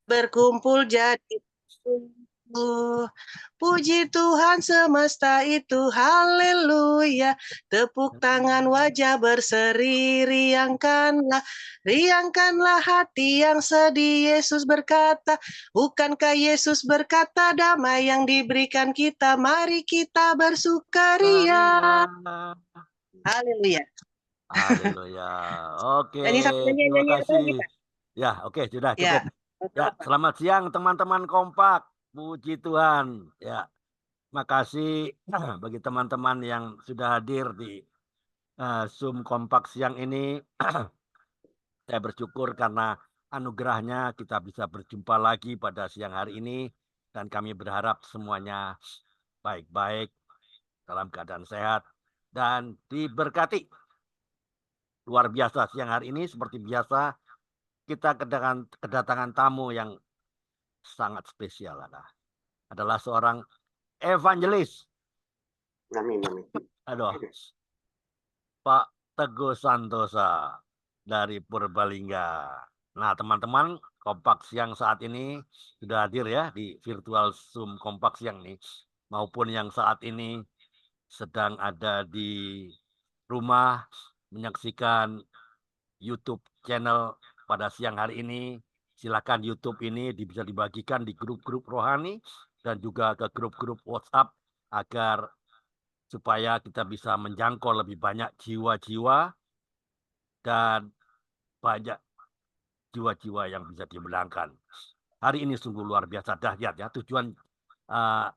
berkumpul jadi satu. Puji Tuhan semesta itu, haleluya. Tepuk tangan wajah berseri, riangkanlah hati yang sedih. Yesus berkata, bukankah Yesus berkata damai yang diberikan kita, mari kita bersukaria. Haleluya. Haleluya. Oke, Nyanyi satu terima nyanyian kasih. lagi, Pak. Ya, oke, sudah Ya. cukup. Ya, selamat siang teman-teman kompak. Puji Tuhan. Ya, makasih bagi teman-teman yang sudah hadir di Zoom kompak siang ini. Saya bersyukur karena anugerahnya kita bisa berjumpa lagi pada siang hari ini. Dan kami berharap semuanya baik-baik, dalam keadaan sehat, dan diberkati. Luar biasa siang hari ini seperti biasa kita kedatangan tamu yang sangat spesial adalah seorang evangelis. Amin, amin. Aduh, Pak Teguh Santosa dari Purbalingga. Nah, teman-teman, kompak siang saat ini sudah hadir ya di virtual Zoom kompak siang nih, maupun yang saat ini sedang ada di rumah menyaksikan YouTube channel pada siang hari ini. Silakan YouTube ini bisa dibagikan di grup-grup rohani dan juga ke grup-grup WhatsApp agar supaya kita bisa menjangkau lebih banyak jiwa-jiwa dan banyak jiwa-jiwa yang bisa dimenangkan. Hari ini sungguh luar biasa dahsyat ya. Tujuan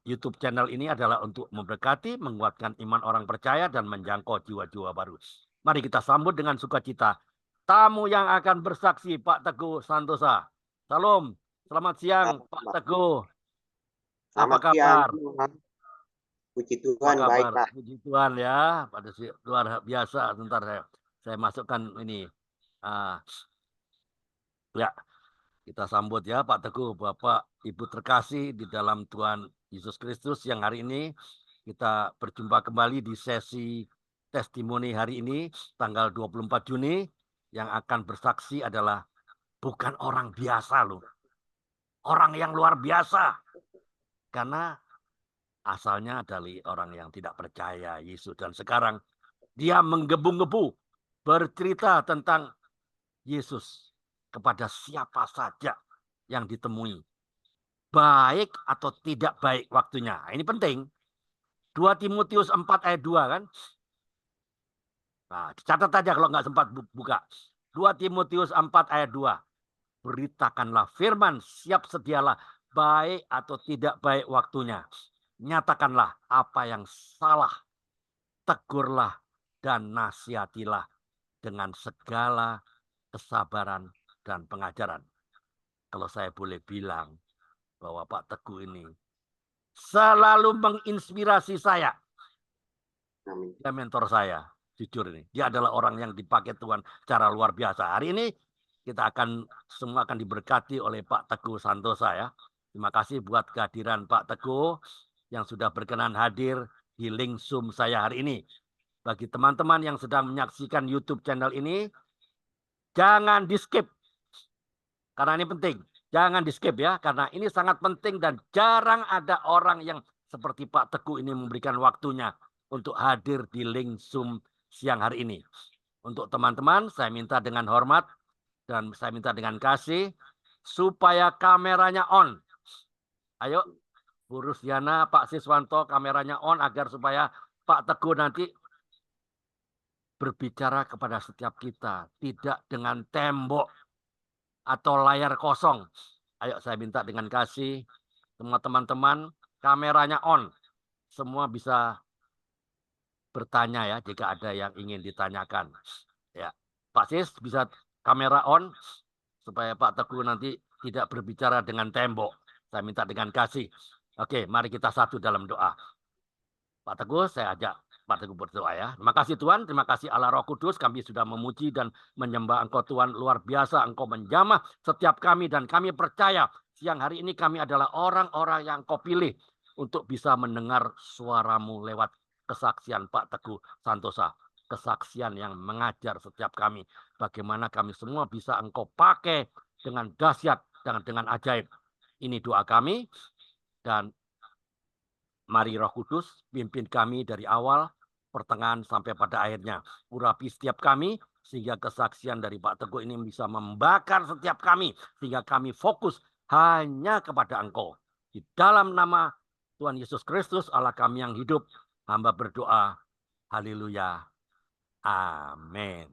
YouTube channel ini adalah untuk memberkati, menguatkan iman orang percaya dan menjangkau jiwa-jiwa baru. Mari kita sambut dengan sukacita tamu yang akan bersaksi, Pak Teguh Santosa. Salam, selamat siang Pak Teguh. Apa kabar? Puji Tuhan, baik Pak. Puji Tuhan ya, pada luar biasa. Sebentar saya masukkan ini. Ya, kita sambut ya Pak Teguh, Bapak, Ibu terkasih di dalam Tuhan Yesus Kristus yang hari ini kita berjumpa kembali di sesi testimoni hari ini tanggal 24 Juni yang akan bersaksi adalah bukan orang biasa loh. Orang yang luar biasa. Karena asalnya dari orang yang tidak percaya Yesus dan sekarang dia menggebu-gebu bercerita tentang Yesus kepada siapa saja yang ditemui. Baik atau tidak baik waktunya. Ini penting. 2 Timotius 4 ayat 2 kan. Nah, dicatat aja kalau nggak sempat buka. 2 Timotius 4 ayat 2. Beritakanlah firman, siap sedialah baik atau tidak baik waktunya. Nyatakanlah apa yang salah. Tegurlah dan nasihatilah dengan segala kesabaran dan pengajaran. Kalau saya boleh bilang bahwa Pak Teguh ini selalu menginspirasi saya. Dia mentor saya, jujur ini. Dia adalah orang yang dipakai Tuhan secara luar biasa. Hari ini kita semua akan diberkati oleh Pak Teguh Santosa ya. Terima kasih buat kehadiran Pak Teguh yang sudah berkenan hadir di link Zoom saya hari ini. Bagi teman-teman yang sedang menyaksikan YouTube channel ini, jangan di-skip. Karena ini penting. Jangan di-skip ya, karena ini sangat penting dan jarang ada orang yang seperti Pak Teguh ini memberikan waktunya untuk hadir di link Zoom siang hari ini. Untuk teman-teman, saya minta dengan hormat dan saya minta dengan kasih supaya kameranya on. Ayo, Bu Rusdiana, Pak Siswanto, kameranya on agar supaya Pak Teguh nanti berbicara kepada setiap kita, tidak dengan tembok atau layar kosong. Ayo saya minta dengan kasih semua teman-teman kameranya on. Semua bisa bertanya ya jika ada yang ingin ditanyakan. Ya, Pak Sis bisa kamera on supaya Pak Teguh nanti tidak berbicara dengan tembok. Saya minta dengan kasih. Oke, mari kita satu dalam doa. Pak Teguh, saya ajak Pak Teguh berdoa ya. Terima kasih Tuhan, terima kasih Allah Roh Kudus. Kami sudah memuji dan menyembah Engkau Tuhan luar biasa. Engkau menjamah setiap kami dan kami percaya siang hari ini kami adalah orang-orang yang Kau pilih untuk bisa mendengar suaramu lewat kesaksian Pak Teguh Santosa. Kesaksian yang mengajar setiap kami. Bagaimana kami semua bisa Engkau pakai dengan dahsyat dengan ajaib. Ini doa kami, dan mari Roh Kudus pimpin kami dari awal, pertengahan, sampai pada akhirnya. Urapi setiap kami, sehingga kesaksian dari Pak Teguh ini bisa membakar setiap kami, sehingga kami fokus hanya kepada Engkau. Di dalam nama Tuhan Yesus Kristus, Allah kami yang hidup, hamba berdoa. Haleluya. Amin.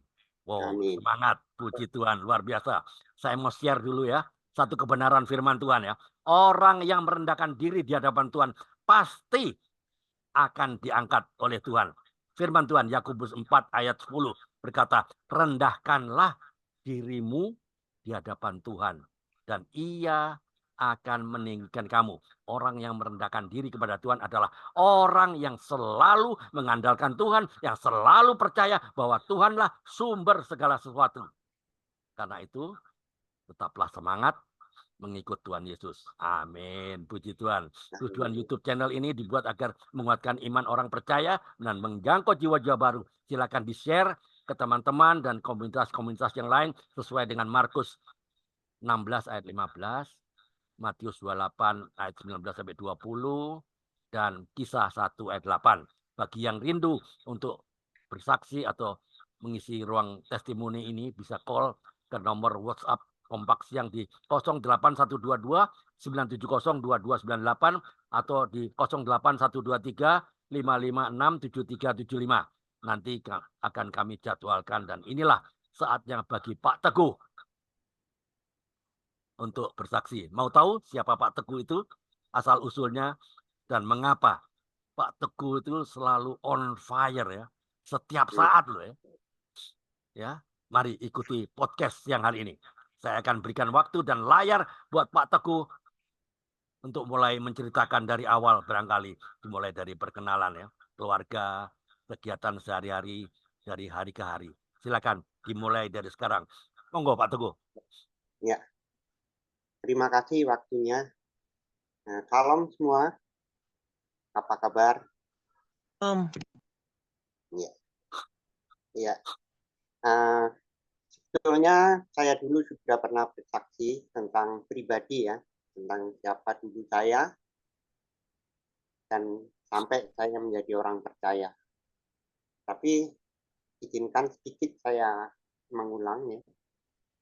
Wow, Amin. semangat. Puji Tuhan, luar biasa. Saya mau share dulu ya, satu kebenaran firman Tuhan ya. Orang yang merendahkan diri di hadapan Tuhan pasti akan diangkat oleh Tuhan. Firman Tuhan Yakobus 4 ayat 10 berkata, rendahkanlah dirimu di hadapan Tuhan, dan Ia akan meninggikan kamu. Orang yang merendahkan diri kepada Tuhan adalah orang yang selalu mengandalkan Tuhan, yang selalu percaya bahwa Tuhanlah sumber segala sesuatu. Karena itu, tetaplah semangat mengikut Tuhan Yesus. Amin. Puji Tuhan. Tujuan YouTube channel ini dibuat agar menguatkan iman orang percaya dan menjangkau jiwa-jiwa baru. Silakan di-share ke teman-teman dan komunitas-komunitas yang lain sesuai dengan Markus 16 ayat 15, Matius 28 ayat 19 sampai 20, dan Kisah 1 ayat 8. Bagi yang rindu untuk bersaksi atau mengisi ruang testimoni ini, bisa call ke nomor WhatsApp Kompak Siang di 08122 970 2298 atau di 08123 556 7375. Nanti akan kami jadwalkan, dan inilah saatnya bagi Pak Teguh untuk bersaksi. Mau tahu siapa Pak Teguh itu? Asal usulnya dan mengapa Pak Teguh itu selalu on fire ya. Setiap saat loh ya. Ya, mari ikuti podcast yang hari ini. Saya akan berikan waktu dan layar buat Pak Teguh untuk mulai menceritakan dari awal, barangkali dimulai dari perkenalan ya, keluarga, kegiatan sehari-hari, dari hari ke hari. Silakan dimulai dari sekarang. Monggo Pak Teguh. Ya, terima kasih waktunya. Nah, salam semua. Apa kabar? Ya, ya. Sebetulnya saya dulu sudah pernah bersaksi tentang pribadi ya, tentang siapa dulu saya, dan sampai saya menjadi orang percaya. Tapi izinkan sedikit saya mengulang ya.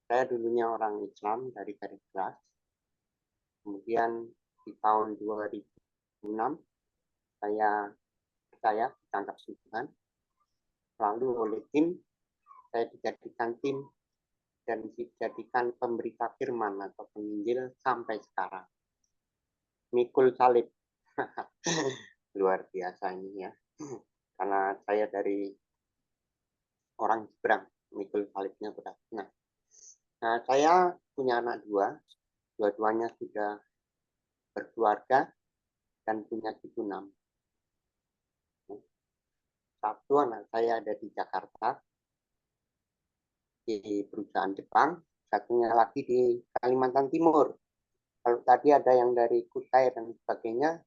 Saya dulunya orang Islam dari garis keras. Kemudian di tahun 2006 saya percaya ditangkap Tuhan. Lalu oleh tim saya dijadikan tim dan dijadikan pemberita firman atau penginjil sampai sekarang. Mikul salib. Luar biasa ini ya. Karena saya dari orang seberang, mikul salibnya berat. Nah, saya punya anak dua-duanya sudah berkeluarga dan punya cucu 6. Satu anak saya ada di Jakarta, di perusahaan Jepang, satunya lagi di Kalimantan Timur. Kalau tadi ada yang dari Kutai dan sebagainya,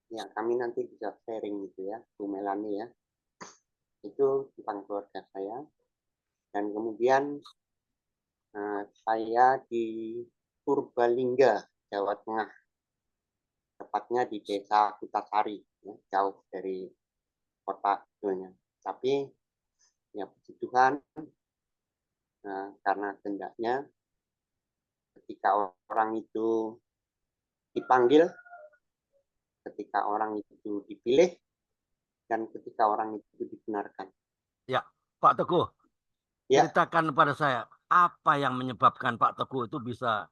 ya kami nanti bisa sharing gitu ya, Bu Melani ya. Itu tentang keluarga saya. Dan kemudian saya di Purbalingga, Jawa Tengah. Tepatnya di desa Kutasari, ya, jauh dari kota sebetulnya. Tapi ya puji Tuhan, karena kehendaknya ketika orang itu dipanggil, ketika orang itu dipilih, dan ketika orang itu dibenarkan. Ya, Pak Teguh, Ya, ceritakan pada saya, apa yang menyebabkan Pak Teguh itu bisa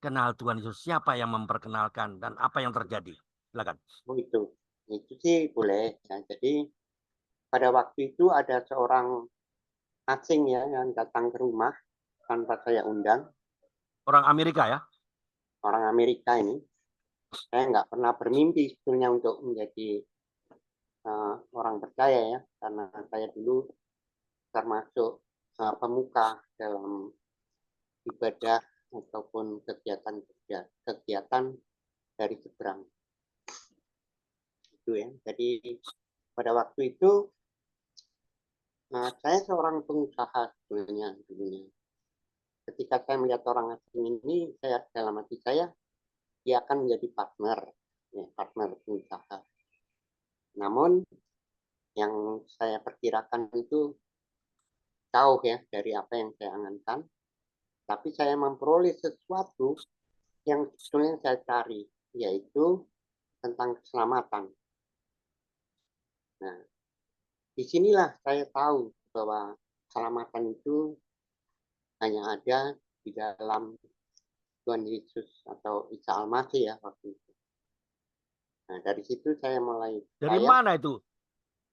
kenal Tuhan Yesus? Siapa yang memperkenalkan dan apa yang terjadi? Silakan. oh itu sih boleh. Ya. Jadi pada waktu itu ada seorang asing ya yang datang ke rumah tanpa saya undang. Orang Amerika ya? Orang Amerika ini. Saya nggak pernah bermimpi sebetulnya untuk menjadi orang percaya ya, karena saya dulu termasuk pemuka dalam ibadah ataupun kegiatan dari seberang. Itu ya. Jadi pada waktu itu saya seorang pengusaha sebetulnya dulunya. Ketika ketika saya melihat orang asing ini, saya dalam hati saya, dia akan menjadi partner, ya, partner pengusaha. Namun yang saya perkirakan itu jauh ya dari apa yang saya angankan. Tapi saya memperoleh sesuatu yang sebetulnya saya cari, yaitu tentang keselamatan. Nah, disinilah saya tahu bahwa keselamatan itu hanya ada di dalam Tuhan Yesus atau Isa Al-Masih ya waktu itu. Nah, dari situ saya mulai Dari mana itu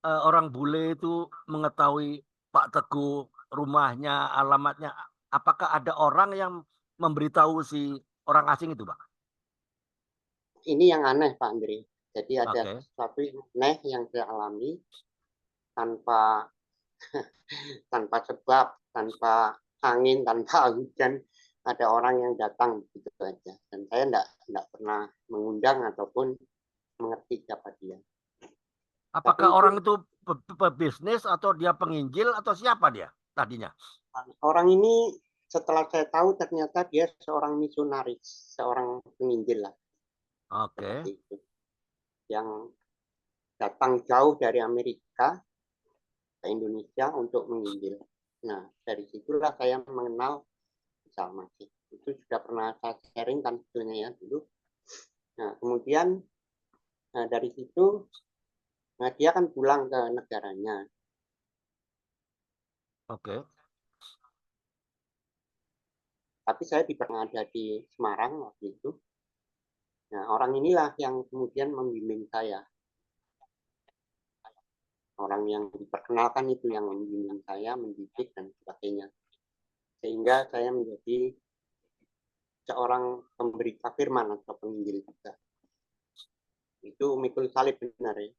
orang bule itu mengetahui Pak Teguh, rumahnya, alamatnya? Apakah ada orang yang memberitahu si orang asing itu, Pak? Ini yang aneh, Pak Andre. Jadi ada Oke. sesuatu yang aneh yang saya alami tanpa tanpa sebab, tanpa angin, tanpa hujan. Ada orang yang datang begitu saja. Dan saya tidak pernah mengundang ataupun mengerti siapa dia. Apakah Tapi orang itu pebisnis atau dia penginjil atau siapa dia tadinya? orang ini setelah saya tahu ternyata dia seorang misionaris, seorang penginjil lah. Oke. Seperti itu. Yang datang jauh dari Amerika ke Indonesia untuk menginjil. Nah, dari situlah saya mengenal Isa Al-Masih. Itu sudah pernah saya sharing kan sebetulnya ya dulu. Nah, kemudian dari situ dia kan pulang ke negaranya. Oke. Tapi saya pernah ada di Semarang waktu itu. Nah, orang inilah yang kemudian membimbing saya. Orang yang diperkenalkan itu yang membimbing saya, mendidik dan sebagainya. Sehingga saya menjadi seorang pemberita firman atau penginjil juga. Itu mikul salib benar ya.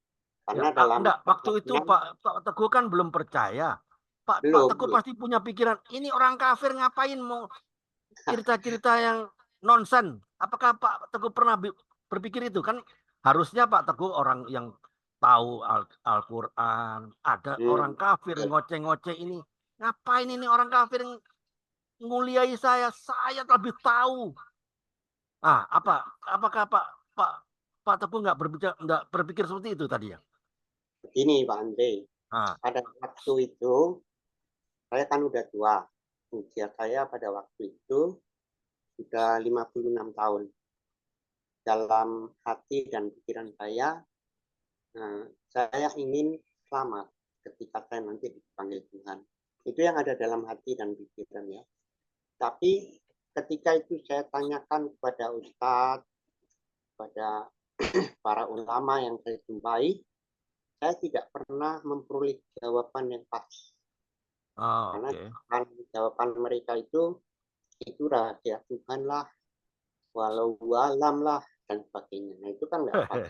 Karena Ya, dalam enggak, waktu itu Pak Teguh kan belum percaya. Pak Teguh pasti punya pikiran, ini orang kafir ngapain mau cerita-cerita yang nonsen. Apakah Pak Teguh pernah berpikir itu? Kan harusnya Pak Teguh orang yang tahu Al-Quran. Ada orang kafir ngoceh-ngoceh ini. Ngapain ini orang kafir nguliai saya? Saya lebih tahu. Apakah Pak Teguh nggak berpikir seperti itu tadi ya? Begini Pak Andre, pada waktu itu saya kan udah tua. Usia saya pada waktu itu sudah 56 tahun. Dalam hati dan pikiran saya ingin selamat ketika saya nanti dipanggil Tuhan. Itu yang ada dalam hati dan pikiran ya. Tapi ketika itu saya tanyakan kepada ustadz, kepada para ulama yang saya jumpai, saya tidak pernah memperoleh jawaban yang pas. Karena jawaban mereka itu rahasia Tuhan lah, walau alam lah, dan sebagainya. Nah, itu kan nggak pas.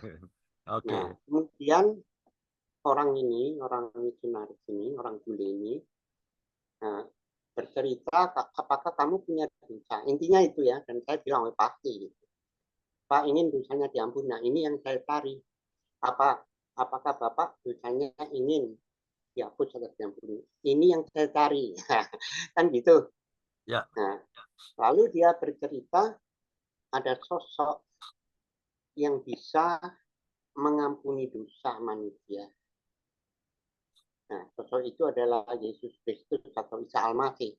Nah, kemudian orang misionaris ini, orang bule ini, bercerita, apakah kamu punya dosa? Intinya itu ya, dan saya bilang, pasti. Gitu. Pak, ingin dosanya diampuni. Nah, ini yang saya cari. Apakah Bapak dosanya ingin dihapus atau diampuni? Ini yang saya cari. Kan gitu. Ya. Nah, lalu dia bercerita, ada sosok yang bisa mengampuni dosa manusia. Nah, sosok itu adalah Yesus Kristus atau Isa Al-Masih.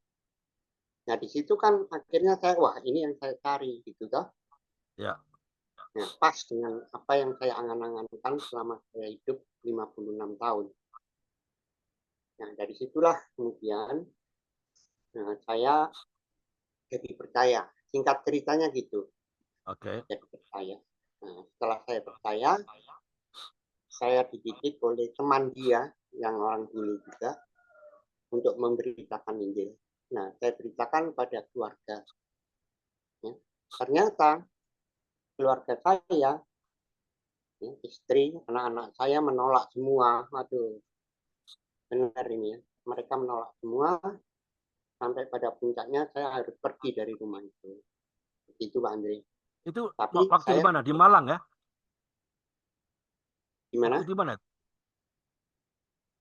Nah, di situ kan akhirnya wah ini yang saya cari gitu toh. Ya. Nah, pas dengan apa yang saya angan-angankan selama saya hidup 56 tahun. Nah, dari situlah kemudian saya jadi percaya. Singkat ceritanya gitu. Jadi percaya. Nah, setelah saya percaya, saya dididik oleh teman dia yang orang bule juga untuk memberitakan Injil. Nah, saya beritakan pada keluarga. Ya. Ternyata keluarga saya, ya, istri, anak-anak saya menolak semua. Aduh, benar ini ya. Mereka menolak semua. Sampai pada puncaknya saya harus pergi dari rumah itu. Begitu Pak Andre. Itu tapi waktu saya, di mana? Di Malang ya? Di mana? Waktu di mana?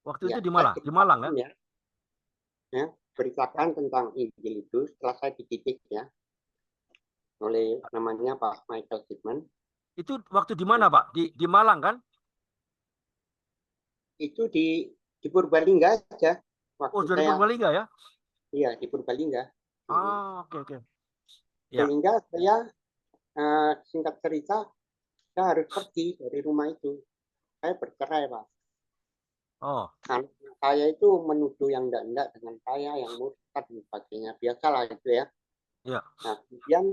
Waktu ya, itu di Malang, di Malang ya? Ya. beritakan tentang Injil itu setelah saya dididik ya oleh namanya Pak Michael Kidman. Itu waktu di mana, Pak? Di Malang kan? Itu di Purbalingga aja. Oh, Waktu dari saya, Purbalingga ya? iya di Purbalingga. Ah, oke. Ya. Sehingga saya singkat cerita, saya harus pergi dari rumah itu. Saya bercerai, Pak. Oh, Anak saya itu menuduh yang enggak dengan saya, yang murtad dan sebagainya. Biasalah itu ya. ya. Nah, kemudian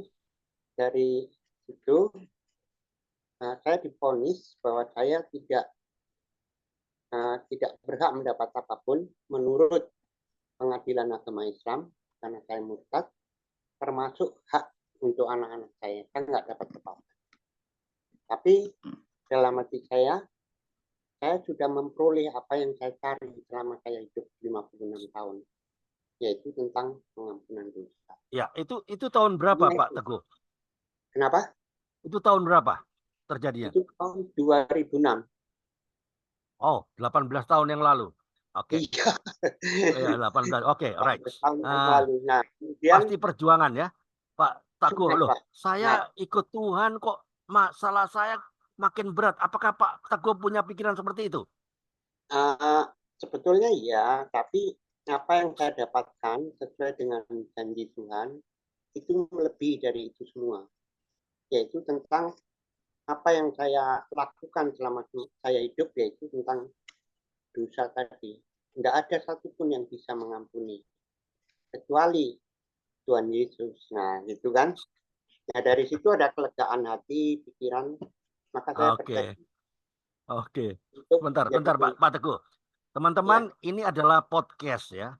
dari itu, saya divonis bahwa saya tidak berhak mendapat apapun menurut pengadilan agama Islam karena saya murtad, termasuk hak untuk anak-anak saya. Saya nggak dapat apa-apa. Tapi dalam hati saya sudah memperoleh apa yang saya cari selama saya hidup 56 tahun, yaitu tentang pengampunan dosa. Ya, itu tahun berapa, Pak Teguh? Kenapa? Itu tahun berapa terjadinya? Itu tahun 2006. Oh, 18 tahun yang lalu. Oke. Iya. Ya, 18. Oke, alright. Tahun yang lalu. Nah, kemudian Pasti perjuangan ya, Pak Teguh. sudah, Loh, Pak. saya ikut Tuhan kok masalah saya makin berat. Apakah Pak Teguh punya pikiran seperti itu? Sebetulnya ya, tapi apa yang saya dapatkan sesuai dengan janji Tuhan itu lebih dari itu semua, yaitu tentang apa yang saya lakukan selama saya hidup, yaitu tentang dosa tadi. Tidak ada satupun yang bisa mengampuni kecuali Tuhan Yesus. Nah, gitu kan. Nah, dari situ ada kelegaan hati, pikiran, maka saya bertekad. Oke. Untuk Bentar, jadi Pak Teguh. Teman-teman, ini adalah podcast ya,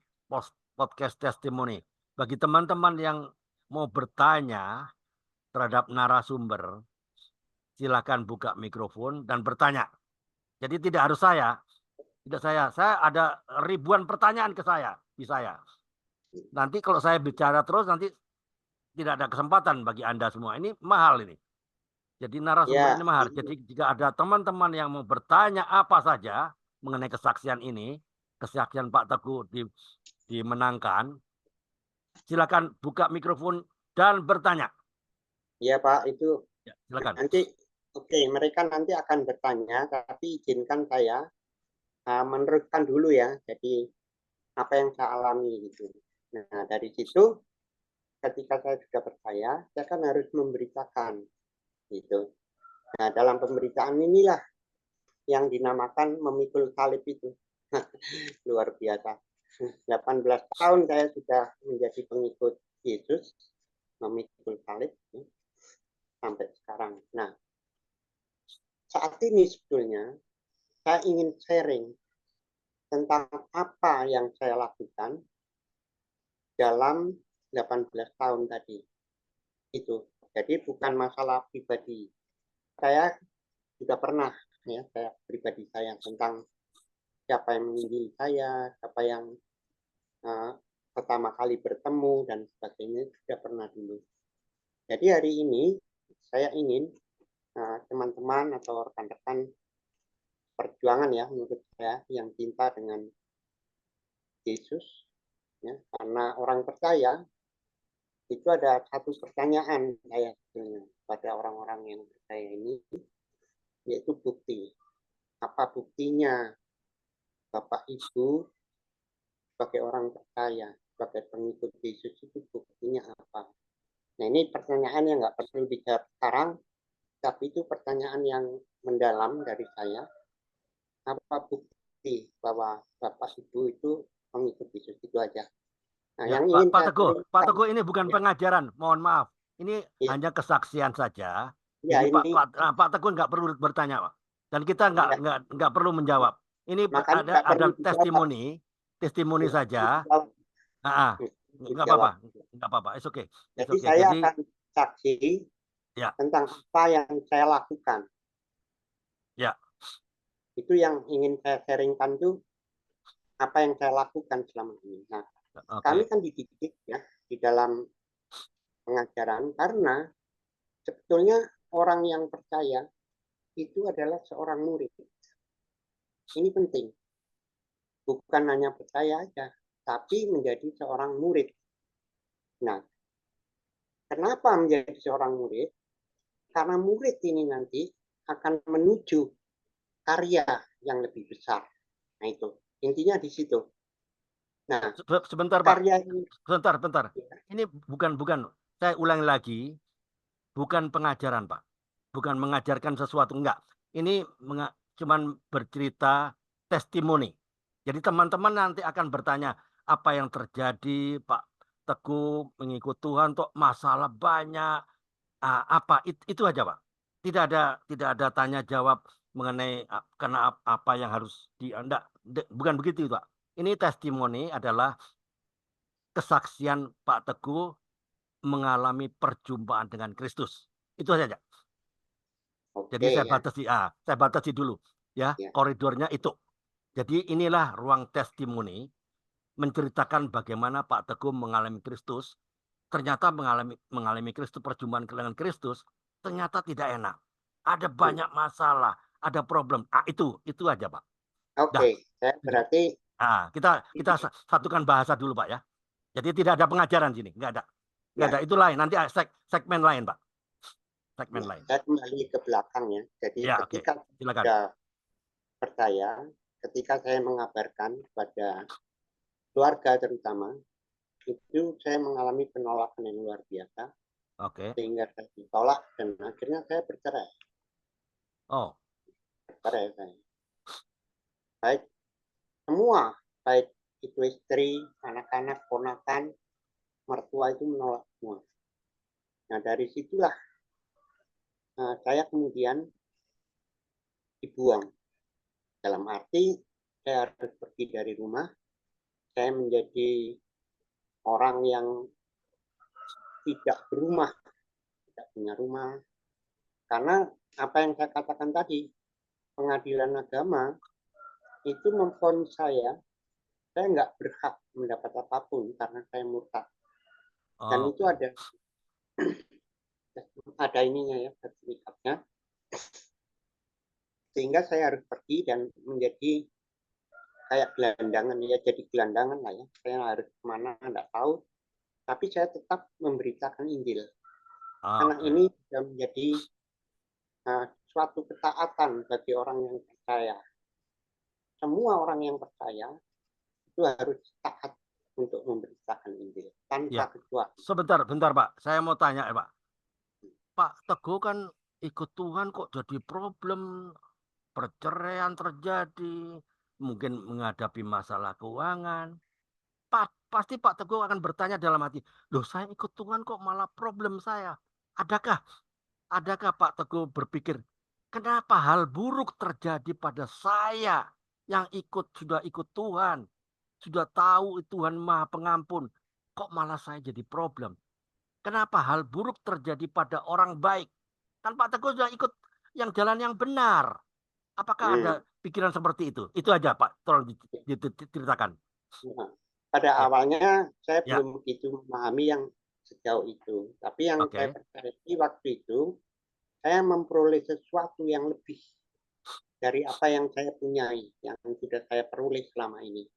podcast testimoni. Bagi teman-teman yang mau bertanya terhadap narasumber, silakan buka mikrofon dan bertanya. Jadi tidak harus saya, tidak saya ada ribuan pertanyaan di saya. Nanti kalau saya bicara terus nanti tidak ada kesempatan bagi Anda semua. Ini mahal ini. Jadi narasumber ya, ini mahal. Jadi jika ada teman-teman yang mau bertanya apa saja mengenai kesaksian ini, kesaksian Pak Teguh dimenangkan, silakan buka mikrofon dan bertanya. ya Pak, itu Ya, silakan. nanti oke, mereka nanti akan bertanya, tapi izinkan saya meneruskan dulu ya. Jadi apa yang saya alami gitu. Nah, dari situ ketika saya sudah percaya, saya kan harus memberitakan gitu. Nah, dalam pemberitaan inilah yang dinamakan memikul salib itu. Luar biasa. 18 tahun saya sudah menjadi pengikut Yesus, memikul salib sampai sekarang. Nah, saat ini sebetulnya saya ingin sharing tentang apa yang saya lakukan dalam 18 tahun tadi. Itu. Jadi bukan masalah pribadi. Saya juga pernah ya, saya pribadi saya tentang siapa yang menginjil saya, siapa yang pertama kali bertemu dan sebagainya sudah pernah dulu. Jadi hari ini saya ingin teman-teman atau rekan-rekan perjuangan ya menurut saya yang cinta dengan Yesus ya, karena orang percaya itu ada satu pertanyaan saya pada orang-orang yang percaya ini, yaitu bukti. Apa buktinya Bapak Ibu sebagai orang percaya, sebagai pengikut Yesus itu buktinya apa? Nah, ini pertanyaan yang nggak perlu dijawab sekarang, tapi itu pertanyaan yang mendalam dari saya. Apa bukti bahwa Bapak Ibu itu pengikut Yesus? Itu aja. Nah, Ya, yang ingin Pak Teguh ini bukan pengajaran, mohon maaf. Ini ya, hanya kesaksian saja. ya Jadi ini Pak Teguh nggak perlu bertanya, Pak. Dan kita ya, nggak perlu menjawab. Ini makanya ada nggak perlu dijawab. testimoni saja. Nggak Dijawab. apa-apa. It's okay. Jadi saya Jadi akan saksi ya, tentang apa yang saya lakukan. ya, Itu yang ingin saya sharingkan tuh apa yang saya lakukan selama ini. Nah, kami oke. kan dididik ya di dalam pengajaran karena sebetulnya orang yang percaya itu adalah seorang murid. Ini penting. Bukan hanya percaya aja, tapi menjadi seorang murid. Nah, kenapa menjadi seorang murid? Karena murid ini nanti akan menuju karya yang lebih besar. Nah, itu intinya di situ. Nah, Sebentar, Pak. karya Bentar. Ini bukan. Saya ulangi lagi. Bukan pengajaran, Pak. Bukan mengajarkan sesuatu, enggak. Ini cuman bercerita testimoni. Jadi teman-teman nanti akan bertanya, apa yang terjadi, Pak Teguh mengikut Tuhan, kok masalah banyak. Apa itu aja, Pak. Tidak ada tanya jawab mengenai karena apa yang harus enggak, bukan begitu, Pak. Ini testimoni adalah kesaksian Pak Teguh mengalami perjumpaan dengan Kristus. Itu saja. Jadi Oke, saya batasi dulu ya, Ya. koridornya itu. Jadi inilah ruang testimoni menceritakan bagaimana Pak Teguh mengalami Kristus. Ternyata mengalami Kristus, perjumpaan dengan Kristus ternyata tidak enak. Ada banyak masalah, ada problem. Itu aja, Pak. Dah. Oke, saya berarti Kita satukan bahasa dulu, Pak ya. Jadi tidak ada pengajaran sini, enggak ada. Enggak ada, itu lain. Nanti segmen lain, Pak. Segmen lain. saya kembali ke belakang ya. Jadi Ya, ketika silakan. sudah percaya, ketika saya mengabarkan kepada keluarga terutama, itu saya mengalami penolakan yang luar biasa. Oke. Sehingga saya ditolak dan akhirnya saya bercerai. Oh. Bercerai saya. Baik semua, baik itu istri, anak-anak, ponakan, mertua itu menolak semua. Nah dari situlah saya kemudian dibuang. Dalam arti saya harus pergi dari rumah, saya menjadi orang yang tidak berumah, tidak punya rumah. Karena apa yang saya katakan tadi, pengadilan agama itu memvonis saya nggak berhak mendapat apapun karena saya murtad. Dan itu ada ininya ya, sertifikatnya. Sehingga saya harus pergi dan menjadi kayak gelandangan ya, jadi gelandangan lah ya. Saya harus kemana nggak tahu, tapi saya tetap memberitakan Injil. Karena ini sudah menjadi suatu ketaatan bagi orang yang percaya. Semua orang yang percaya itu harus taat untuk memberitakan Injil tanpa kecuali. Sebentar, Pak. Saya mau tanya, Pak. Pak Teguh kan ikut Tuhan kok jadi problem, perceraian terjadi, mungkin menghadapi masalah keuangan. Pasti Pak Teguh akan bertanya dalam hati, loh saya ikut Tuhan kok malah problem saya. Adakah Pak Teguh berpikir, kenapa hal buruk terjadi pada saya yang sudah ikut Tuhan, sudah tahu Tuhan Maha Pengampun, kok malah saya jadi problem? Kenapa hal buruk terjadi pada orang baik? Kan Pak Teguh sudah ikut yang jalan yang benar. Apakah ada pikiran seperti itu? Itu aja Pak, tolong diceritakan. Pada awalnya saya belum begitu memahami yang sejauh itu. Tapi yang saya percaya waktu itu, saya memperoleh sesuatu yang lebih dari apa yang saya punyai, yang sudah saya peroleh selama ini,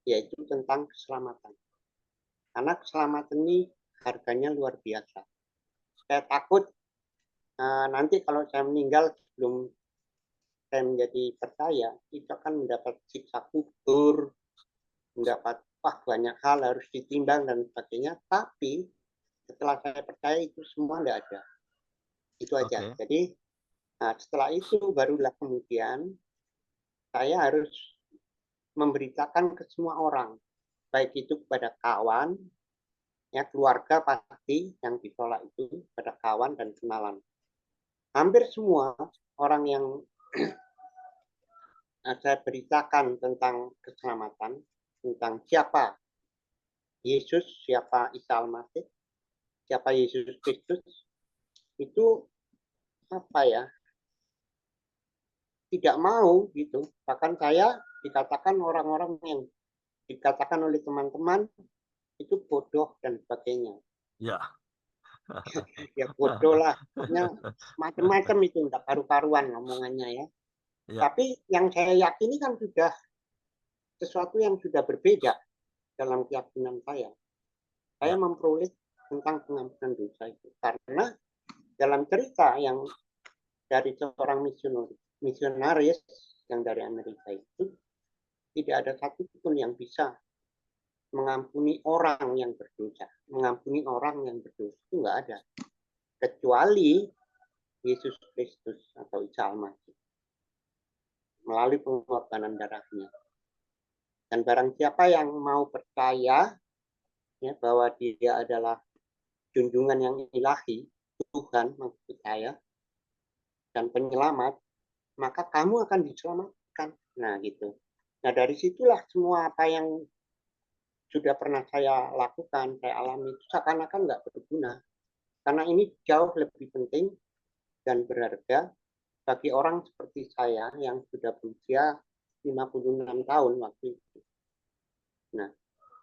yaitu tentang keselamatan. Karena keselamatan ini harganya luar biasa. Saya takut nanti kalau saya meninggal sebelum saya menjadi percaya, itu akan mendapat siksa kubur, mendapat banyak hal harus ditimbang dan sebagainya. Tapi setelah saya percaya itu semua tidak ada. Itu aja. Jadi setelah itu barulah kemudian saya harus memberitakan ke semua orang, baik itu kepada kawan, ya keluarga pasti yang ditolak itu pada kawan dan kenalan. Hampir semua orang yang saya beritakan tentang keselamatan, tentang siapa Yesus, siapa Isa Al-Masih, siapa Yesus Kristus, itu apa ya, tidak mau gitu. Bahkan saya dikatakan orang-orang yang dikatakan oleh teman-teman itu bodoh dan sebagainya. Ya. Ya bodoh lah, pokoknya macam-macam itu, enggak karu-karuan ngomongannya ya. Tapi yang saya yakini kan sudah sesuatu yang sudah berbeda. dalam keyakinan saya. Saya memperoleh tentang pengampunan dosa itu karena dalam cerita yang dari seorang misionaris yang dari Amerika itu tidak ada satupun yang bisa mengampuni orang yang berdosa. Mengampuni orang yang berdosa itu nggak ada. Kecuali Yesus Kristus atau Isa Al-Masih. Melalui pengorbanan darahnya. Dan barang siapa yang mau percaya ya, bahwa dia adalah junjungan yang ilahi, Tuhan maksud saya, dan penyelamat, maka kamu akan diselamatkan. Nah gitu. Nah dari situlah semua apa yang sudah pernah saya lakukan, saya alami, itu seakan-akan nggak berguna. Karena ini jauh lebih penting dan berharga bagi orang seperti saya yang sudah berusia 56 tahun waktu itu. Nah,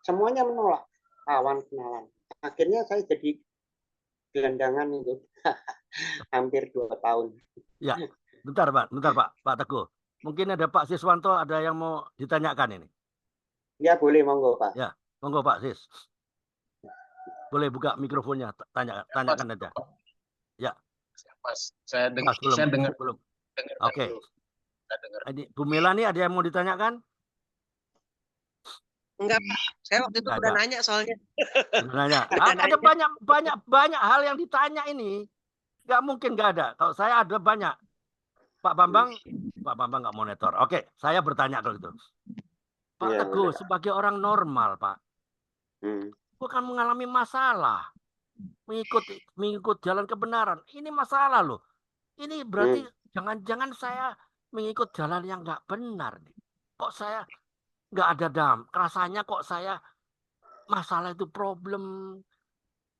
semuanya menolak kawan kenalan. Akhirnya saya jadi gelandangan itu hampir 2 tahun. Ya, bentar Pak Teguh. Mungkin ada Pak Siswanto ada yang mau ditanyakan ini. Ya boleh, monggo Pak. Ya, monggo Pak Sis. Boleh buka mikrofonnya, tanyakan aja. Ya. Mas, saya dengar. Belum. Oke. Ini Bu Melani ada yang mau ditanyakan? Enggak, Pak. Saya waktu itu udah nanya soalnya. Nanya. Ada banyak hal yang ditanya ini. Nggak mungkin nggak ada. Kalau saya ada banyak. Pak Bambang nggak monitor. Oke, saya bertanya kalau gitu. Pak Teguh, sebagai orang normal, Pak, bukan mengalami masalah. Mengikut jalan kebenaran. Ini masalah loh. Ini berarti jangan-jangan saya mengikut jalan yang nggak benar. Kok saya nggak ada rasanya kok saya masalah itu problem,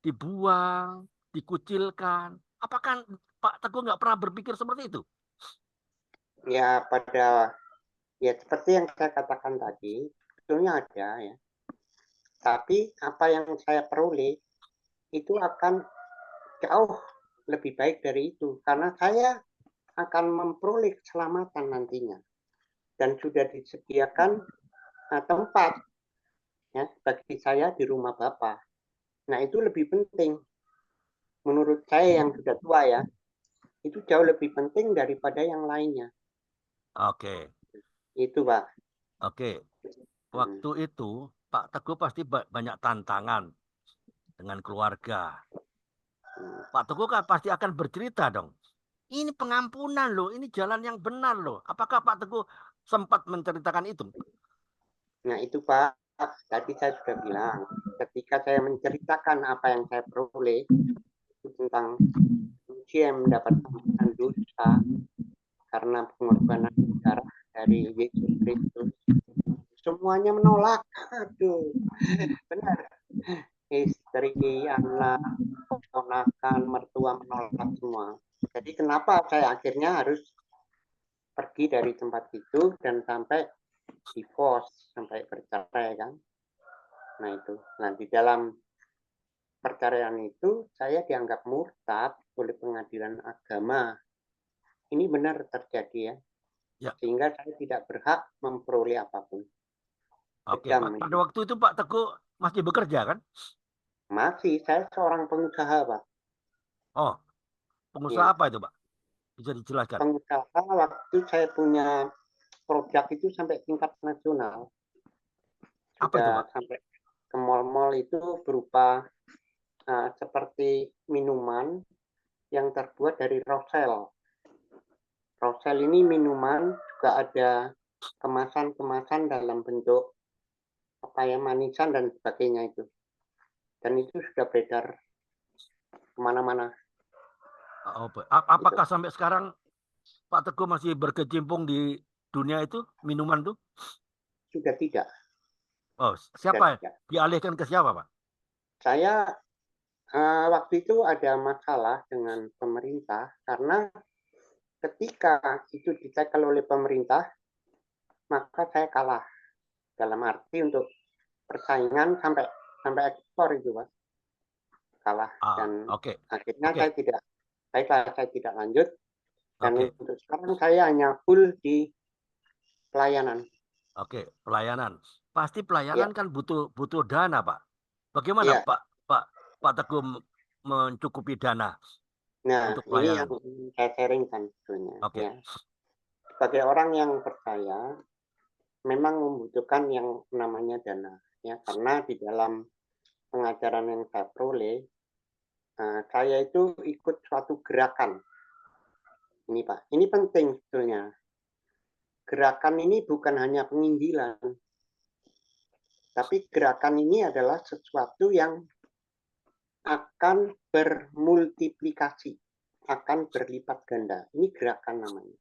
dibuang, dikucilkan. Apakah Pak Teguh nggak pernah berpikir seperti itu? Ya seperti yang saya katakan tadi, sebetulnya ada ya. Tapi apa yang saya peroleh itu akan jauh lebih baik dari itu karena saya akan memperoleh keselamatan nantinya dan sudah disediakan tempat ya bagi saya di rumah Bapa. Nah itu lebih penting menurut saya yang sudah tua ya, itu jauh lebih penting daripada yang lainnya. Oke. Itu Pak. Oke. Waktu itu Pak Teguh pasti banyak tantangan dengan keluarga. Pak Teguh kan pasti akan bercerita dong. Ini pengampunan loh, ini jalan yang benar loh. Apakah Pak Teguh sempat menceritakan itu? Nah itu Pak, tadi saya sudah bilang, ketika saya menceritakan apa yang saya peroleh tentang manusia yang mendapatkan dosa karena pengorbanan darah dari Yesus Kristus, semuanya menolak. Aduh, benar. Istri, anak, ponakan, mertua menolak semua. Jadi kenapa saya akhirnya harus pergi dari tempat itu dan sampai divorce, sampai bercerai kan. Nah itu. Nah di dalam perceraian itu saya dianggap murtad oleh pengadilan agama. Ini benar terjadi ya. Sehingga saya tidak berhak memperoleh apapun. Oke, pada waktu itu Pak Teguh masih bekerja kan? Masih, saya seorang pengusaha Pak. Oh, pengusaha apa itu Pak? Bisa dijelaskan? Pengusaha waktu saya punya produk itu sampai tingkat nasional. Sudah apa itu Pak? Sampai ke mall-mall itu berupa seperti minuman yang terbuat dari rosel. Rosel ini minuman juga ada kemasan-kemasan dalam bentuk manisan dan sebagainya itu. Dan itu sudah beredar kemana-mana. Apakah sampai sekarang Pak Teguh masih berkecimpung di dunia itu, minuman itu? Sudah tidak. Oh, siapa? Dialihkan ke siapa Pak? Saya waktu itu ada masalah dengan pemerintah karena ketika itu ditekel oleh pemerintah, maka saya kalah. Dalam arti untuk persaingan sampai ekspor itu Pak. Kalah dan akhirnya saya tidak lanjut dan untuk sekarang saya hanya full di pelayanan. Oke, pelayanan. Pasti pelayanan kan butuh dana, Pak. Bagaimana Iya. Pak Teguh mencukupi dana Nah, untuk ini yang pelayanan? saya sharingkan sebetulnya. Oke. Ya. Sebagai orang yang percaya, memang membutuhkan yang namanya dana. Ya, karena di dalam pengajaran yang saya peroleh, saya itu ikut suatu gerakan. Ini Pak, ini penting sebetulnya. Gerakan ini bukan hanya penginjilan, tapi gerakan ini adalah sesuatu yang akan bermultiplikasi, akan berlipat ganda. Ini gerakan namanya.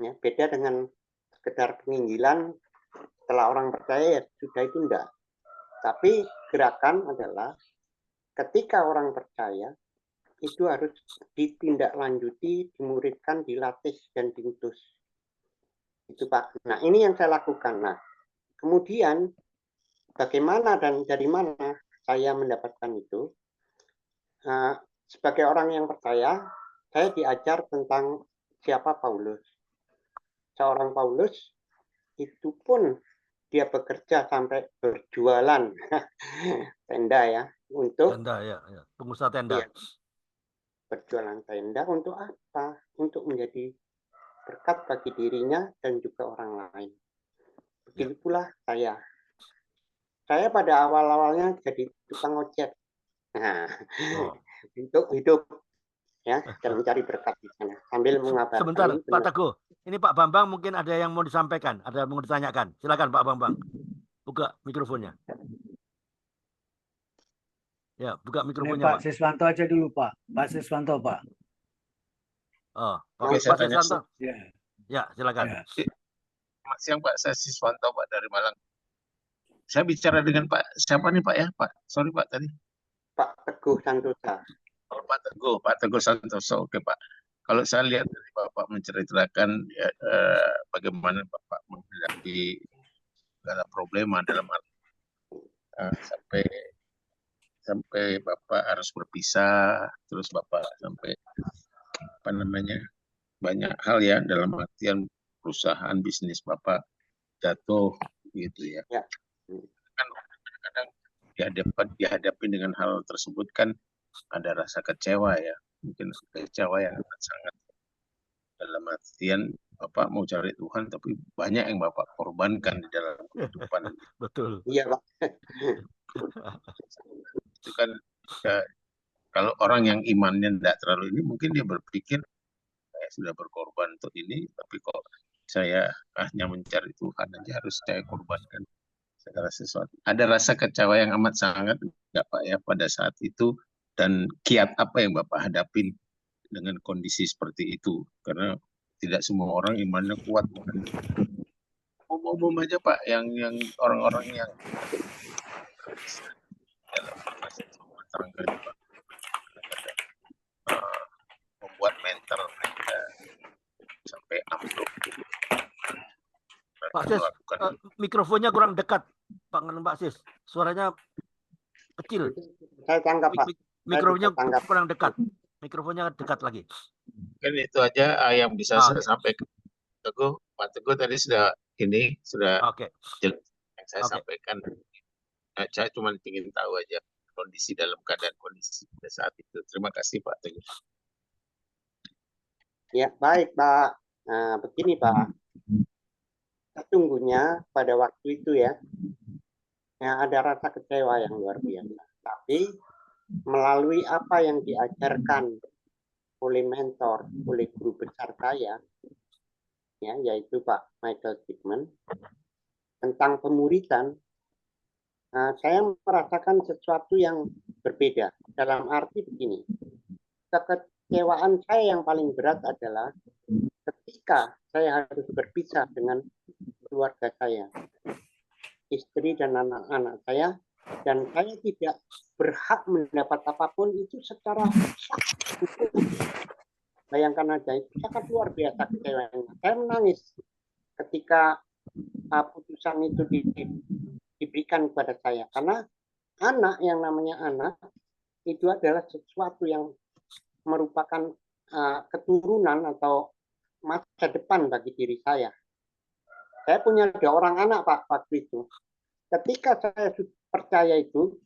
Ya, beda dengan sekedar penginjilan, setelah orang percaya ya sudah itu enggak. Tapi gerakan adalah ketika orang percaya, itu harus ditindaklanjuti, dimuridkan, dilatih, dan diutus. Itu Pak. Nah ini yang saya lakukan. Nah kemudian bagaimana dan dari mana saya mendapatkan itu? Sebagai orang yang percaya, saya diajar tentang siapa Paulus. Seorang Paulus itu pun dia bekerja sampai berjualan tenda ya untuk Tenda ya, pengusaha tenda. ya, berjualan tenda untuk apa? Untuk menjadi berkat bagi dirinya dan juga orang lain. Begitu pula saya. Saya pada awal-awalnya jadi tukang ojek. Nah, untuk hidup ya dan mencari berkat di sana sambil mengabarkan. Sebentar, ini Pak benar. Teguh. Ini Pak Bambang mungkin ada yang mau disampaikan, ada yang mau ditanyakan. Silakan Pak Bambang. Buka mikrofonnya. Ya, buka Ini mikrofonnya, Pak Pak. Siswanto aja dulu, Pak. Pak Siswanto, Pak. Oh, Oke, Pak saya tanya. Siswanto. Ya. Ya, silakan. Ya. Selamat siang Pak, saya Siswanto Pak dari Malang. Saya bicara dengan Pak, siapa nih Pak ya? Pak, sorry Pak tadi. Pak Teguh Santosa. Oh, Pak Teguh Santoso. Oke Pak. Kalau saya lihat dari Bapak menceritakan ya, bagaimana Bapak menghadapi segala problema dalam arti sampai Bapak harus berpisah, terus Bapak sampai apa namanya banyak hal ya dalam artian perusahaan bisnis Bapak jatuh gitu ya. Kan kadang-kadang dihadapi dengan hal tersebut kan ada rasa kecewa ya, mungkin kecewa yang sangat dalam artian Bapak mau cari Tuhan tapi banyak yang Bapak korbankan di dalam kehidupan. Betul. Iya Pak. Itu kan ya, kalau orang yang imannya tidak terlalu ini mungkin dia berpikir saya sudah berkorban untuk ini tapi kok saya hanya mencari Tuhan aja harus saya korbankan segala sesuatu. Ada rasa kecewa yang amat sangat enggak Pak ya pada saat itu, dan kiat apa yang Bapak hadapin dengan kondisi seperti itu, karena tidak semua orang imannya kuat. Umum aja Pak, yang orang-orang yang dalam rumah tangga Pak, membuat mental mereka sampai ambruk. Pak Sis, mikrofonnya kurang dekat, Pak Sis. Suaranya kecil. Saya tangkap Pak. Mikrofonnya kurang dekat. Mikrofonnya dekat lagi. Kan itu aja yang bisa saya sampaikan. Pak Teguh tadi sudah jelas yang saya sampaikan. Nah, saya cuma ingin tahu aja kondisi dalam keadaan kondisi pada saat itu. Terima kasih Pak Teguh. Ya baik Pak. Nah begini Pak. Sesungguhnya pada waktu itu ya ada rasa kecewa yang luar biasa. Tapi melalui apa yang diajarkan oleh mentor, oleh guru besar saya, ya, yaitu Pak Michael Sigmund, tentang pemuridan, saya merasakan sesuatu yang berbeda. Dalam arti begini, kekecewaan saya yang paling berat adalah ketika saya harus berpisah dengan keluarga saya, istri dan anak-anak saya, dan saya tidak berhak mendapat apapun itu secara hukum. Bayangkan aja, itu sangat luar biasa kecewanya. Saya menangis ketika putusan itu diberikan kepada saya, karena anak yang namanya anak itu adalah sesuatu yang merupakan keturunan atau masa depan bagi diri saya. Saya punya 2 orang anak, Pak, waktu itu. Ketika saya percaya itu,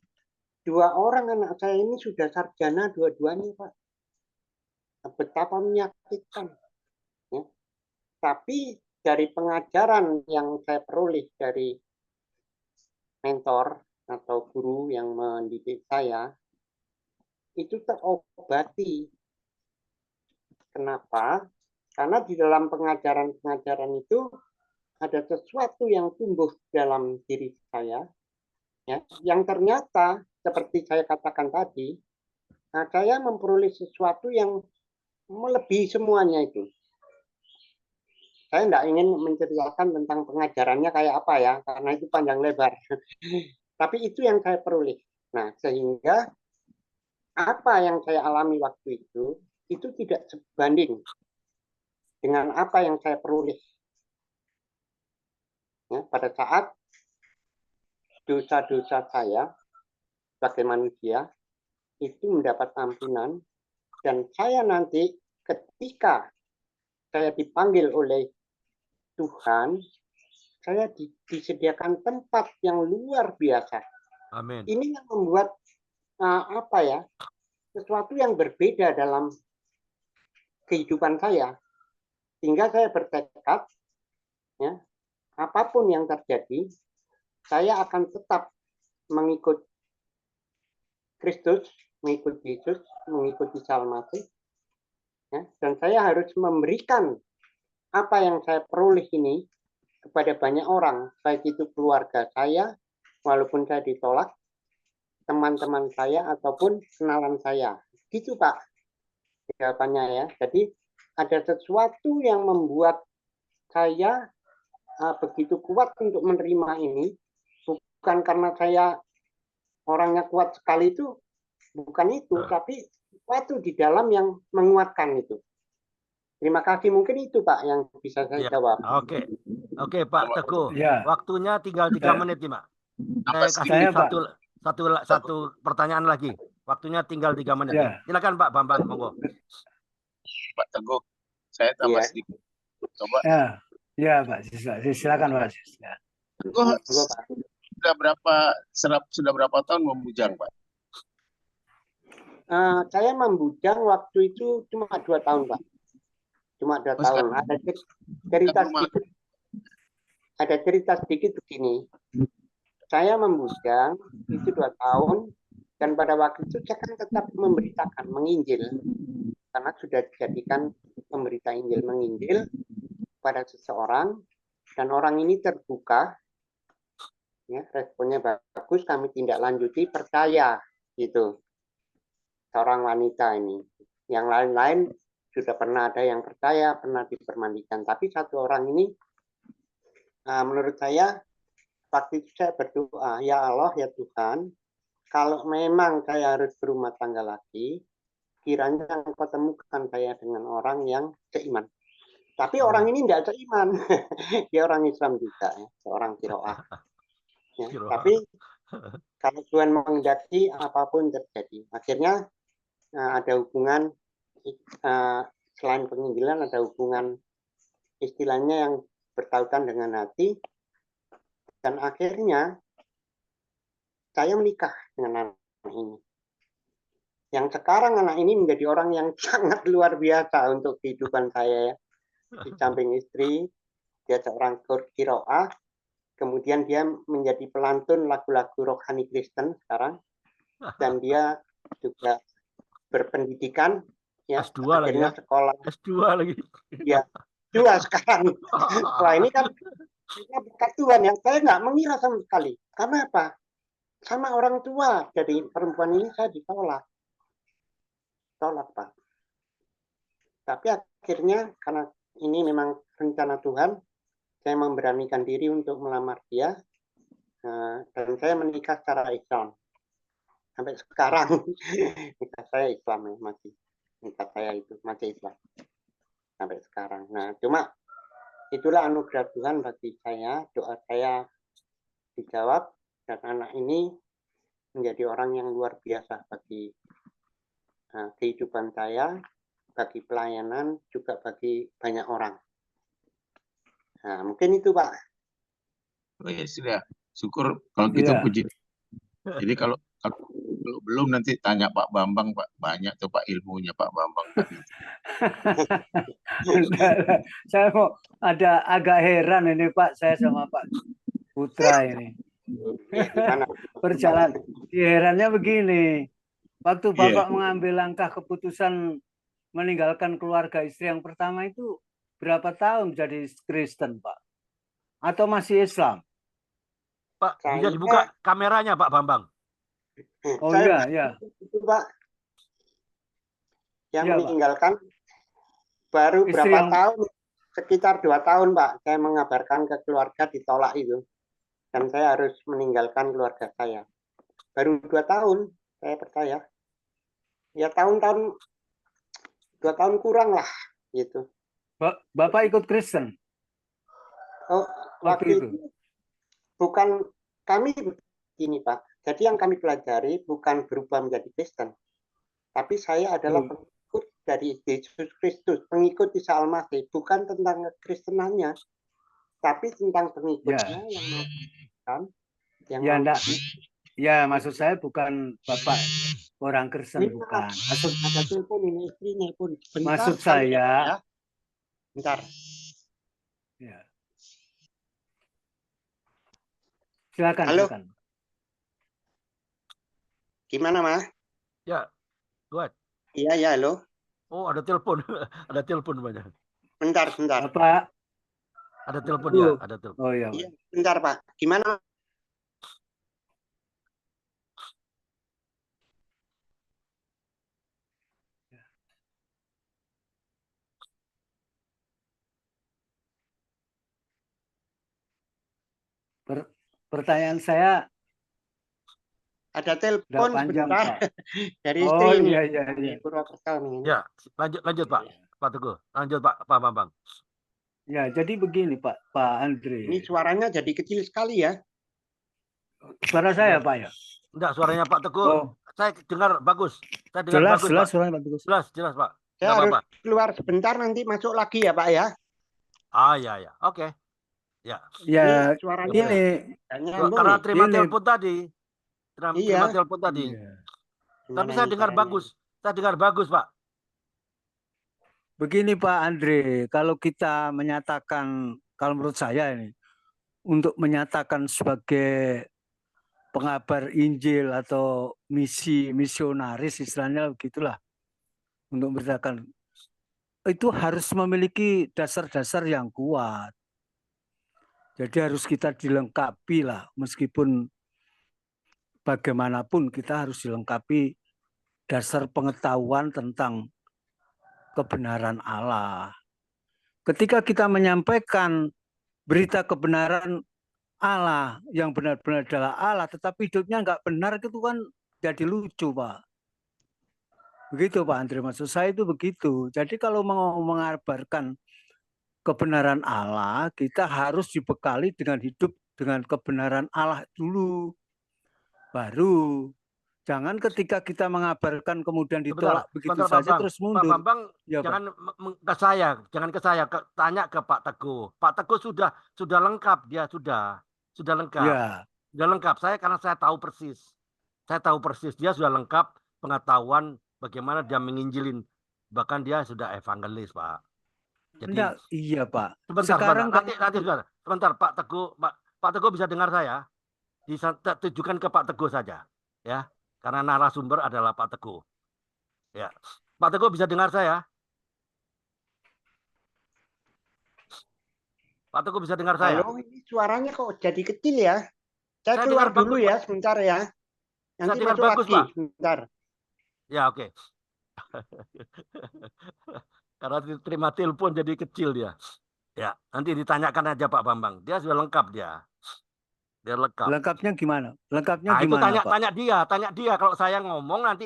2 orang anak saya ini sudah sarjana dua-duanya, Pak. Betapa menyakitkan. Ya. Tapi dari pengajaran yang saya peroleh dari mentor atau guru yang mendidik saya, itu terobati. Kenapa? Karena di dalam pengajaran-pengajaran itu ada sesuatu yang tumbuh dalam diri saya, ya, yang ternyata seperti saya katakan tadi, saya memperoleh sesuatu yang melebihi semuanya itu. Saya tidak ingin menceritakan tentang pengajarannya kayak apa ya, karena itu panjang lebar. Tapi itu yang saya peroleh. Nah, sehingga apa yang saya alami waktu itu tidak sebanding dengan apa yang saya peroleh. Ya, pada saat dosa-dosa saya sebagai manusia itu mendapat ampunan, dan saya nanti ketika saya dipanggil oleh Tuhan, saya disediakan tempat yang luar biasa. Amin. Ini yang membuat sesuatu yang berbeda dalam kehidupan saya, sehingga saya bertekad, ya, apapun yang terjadi, saya akan tetap mengikut Kristus, mengikut Yesus, mengikuti Salmasi, ya, dan saya harus memberikan apa yang saya peroleh ini kepada banyak orang, baik itu keluarga saya, walaupun saya ditolak, teman-teman saya, ataupun kenalan saya. Gitu, Pak, jawabannya ya. Jadi ada sesuatu yang membuat saya begitu kuat untuk menerima ini, bukan karena saya orangnya kuat sekali itu, bukan itu, tapi sesuatu di dalam yang menguatkan itu. Terima kasih, mungkin itu Pak yang bisa saya jawab. Oke Pak Teguh, Ya. waktunya tinggal 3 menit nih Pak. Apa Saya sih? kasih Pak. satu pertanyaan lagi. Waktunya tinggal 3 menit. Ya. Silakan Pak Bambang, monggo. Pak Teguh, saya tambah Iya. sedikit. Coba. Ya Pak, silakan Pak. Teguh, Monggo, Pak. sudah berapa tahun membujang, Pak? Saya membujang waktu itu cuma 2 tahun, Pak. Cuma 2 tahun. Ada cerita sedikit begini. Saya membujang itu 2 tahun, dan pada waktu itu saya kan tetap memberitakan, menginjil. Karena sudah dijadikan pemberita Injil, menginjil pada seseorang, dan orang ini terbuka, ya, responnya bagus, kami tindak lanjuti, percaya, gitu. Seorang wanita ini. Yang lain-lain sudah pernah ada yang percaya, pernah dipermandikan. Tapi satu orang ini, menurut saya, waktu itu saya berdoa, ya Allah, ya Tuhan, kalau memang saya harus berumah tangga lagi, kiranya Engkau temukan saya dengan orang yang seiman. Tapi orang ini tidak seiman. Dia orang Islam juga, ya, seorang kiroah. Ya, tapi kalau Tuhan menghendaki, apapun terjadi. Akhirnya ada hubungan, selain penginjilan, ada hubungan istilahnya yang bertautan dengan hati, dan akhirnya saya menikah dengan anak ini. Yang sekarang anak ini menjadi orang yang sangat luar biasa untuk kehidupan saya, ya. Di samping istri, dia seorang kiroah, kemudian dia menjadi pelantun lagu-lagu rohani Kristen sekarang, dan dia juga berpendidikan, ya, S2 lagi ya? sekolah. S2 lagi. Ya, S2 sekarang. Wah, ini kan berkat Tuhan yang saya nggak mengira sama sekali. Karena apa? Sama orang tua dari perempuan ini saya ditolak, Pak. Tapi akhirnya karena ini memang rencana Tuhan, saya memberanikan diri untuk melamar dia, dan saya menikah secara Islam. Sampai sekarang nikah saya Islam, ya, masih nikah saya itu masih Islam sampai sekarang. Nah, cuma itulah anugerah Tuhan bagi saya, doa saya dijawab, dan anak ini menjadi orang yang luar biasa bagi kehidupan saya, bagi pelayanan, juga bagi banyak orang. Nah, mungkin itu Pak Oh ya sudah, syukur kalau gitu Iya. puji. Jadi kalau belum nanti tanya Pak Bambang, Pak, banyak tuh Pak ilmunya Pak Bambang tadi. Saya mau agak heran ini Pak, saya sama Pak Putra ini. Gimana? Perjalanan herannya begini. Waktu Iya. Bapak mengambil langkah keputusan meninggalkan keluarga istri yang pertama itu berapa tahun jadi Kristen, Pak? Atau masih Islam? Pak, bisa Saya- dibuka kameranya Pak Bambang. Oh Saya- iya. Itu Pak, yang Iya, Pak. meninggalkan baru Istri berapa yang- tahun, sekitar 2 tahun Pak, saya mengabarkan ke keluarga ditolak itu, dan saya harus meninggalkan keluarga saya. Baru 2 tahun, saya percaya. Ya tahun-tahun 2 tahun kurang lah, gitu. Bapak ikut Kristen Oh, waktu itu? bukan kami begini Pak. Jadi yang kami pelajari bukan berubah menjadi Kristen, tapi saya adalah pengikut dari Yesus Kristus, pengikut Isa Al-Masih, bukan tentang kekristenannya, tapi tentang pengikutnya yang melakukan, yang Ya, enggak. melakukan. Ya, maksud saya bukan Bapak orang Kristen, Ini, bukan. Ada telepon ini, istri nelpon. Bentar, Maksud kami saya, ya. Bentar. ya. Silakan, Halo. silakan. Gimana Mas? Ya, buat. Iya ya, halo. Oh, ada telepon. Ada telepon banyak. Bentar. Bapak, Ada telepon Halo. ya, ada telepon. oh iya. Iya, bentar Pak. Gimana? Pertanyaan saya Ada udah telepon panjang, sebentar Pak. dari Oh istri ini. iya. Di Purwokerto nih. Ya, lanjut Pak. Pak Teguh. Lanjut Pak Bambang. Ya, jadi begini Pak Andre. Ini suaranya jadi kecil sekali ya. Suara saya Pak ya? Enggak, suaranya Pak Teguh. Oh, Saya dengar bagus. Saya dengar bagus, jelas Pak. suaranya Pak Teguh. Jelas Pak. Saya Enggak harus apa-apa. keluar sebentar, nanti masuk lagi ya Pak ya. Ah, ya. Oke. Ya. Ya, Ini suaranya ini nyambung Karena nih. terima Ini- telepon tadi. Terima Iya. telepon tadi. iya. Tapi Gimana saya ini dengar caranya? bagus. Saya dengar bagus, Pak. Begini Pak Andre, kalau kita menyatakan, kalau menurut saya ini, untuk menyatakan sebagai pengabar Injil atau misionaris istilahnya begitulah, untuk memberitakan, itu harus memiliki dasar-dasar yang kuat. Jadi harus kita dilengkapi lah, meskipun bagaimanapun kita harus dilengkapi dasar pengetahuan tentang kebenaran Allah. Ketika kita menyampaikan berita kebenaran Allah yang benar-benar adalah Allah, tetapi hidupnya nggak benar, itu kan jadi lucu, Pak. Begitu, Pak Andre. Maksud saya itu begitu. Jadi kalau mau mengabarkan kebenaran Allah, kita harus dibekali dengan hidup dengan kebenaran Allah dulu. Baru. Jangan ketika kita mengabarkan kemudian ditolak begitu sebentar, saja Bambang. terus Pak mundur. Bambang, Ya, Pak. jangan ke saya, tanya ke Pak Teguh. Pak Teguh sudah lengkap, dia sudah lengkap. Ya. Sudah lengkap. Karena saya tahu persis. Saya tahu persis dia sudah lengkap pengetahuan bagaimana dia menginjilin. Bahkan dia sudah evangelis, Pak. Jadi Enggak, iya, Pak. sebentar. Sebentar, Pak Teguh bisa dengar saya? Ditujukan ke Pak Teguh saja, ya. Karena narasumber adalah Pak Teguh. Ya. Pak Teguh bisa dengar saya? Pak Teguh bisa dengar saya? Halo, ini suaranya kok jadi kecil ya? Saya Saya keluar dengar dulu bagus, ya, sebentar ya. Nanti dengar masuk bagus, lagi, Pak. sebentar. Ya, oke. Karena terima telepon jadi kecil dia. Ya, nanti ditanyakan aja Pak Bambang. Dia sudah lengkap dia. Dia lengkap. Lengkapnya gimana? Lengkapnya Nah, itu gimana, Pak? tanya dia. Kalau saya ngomong nanti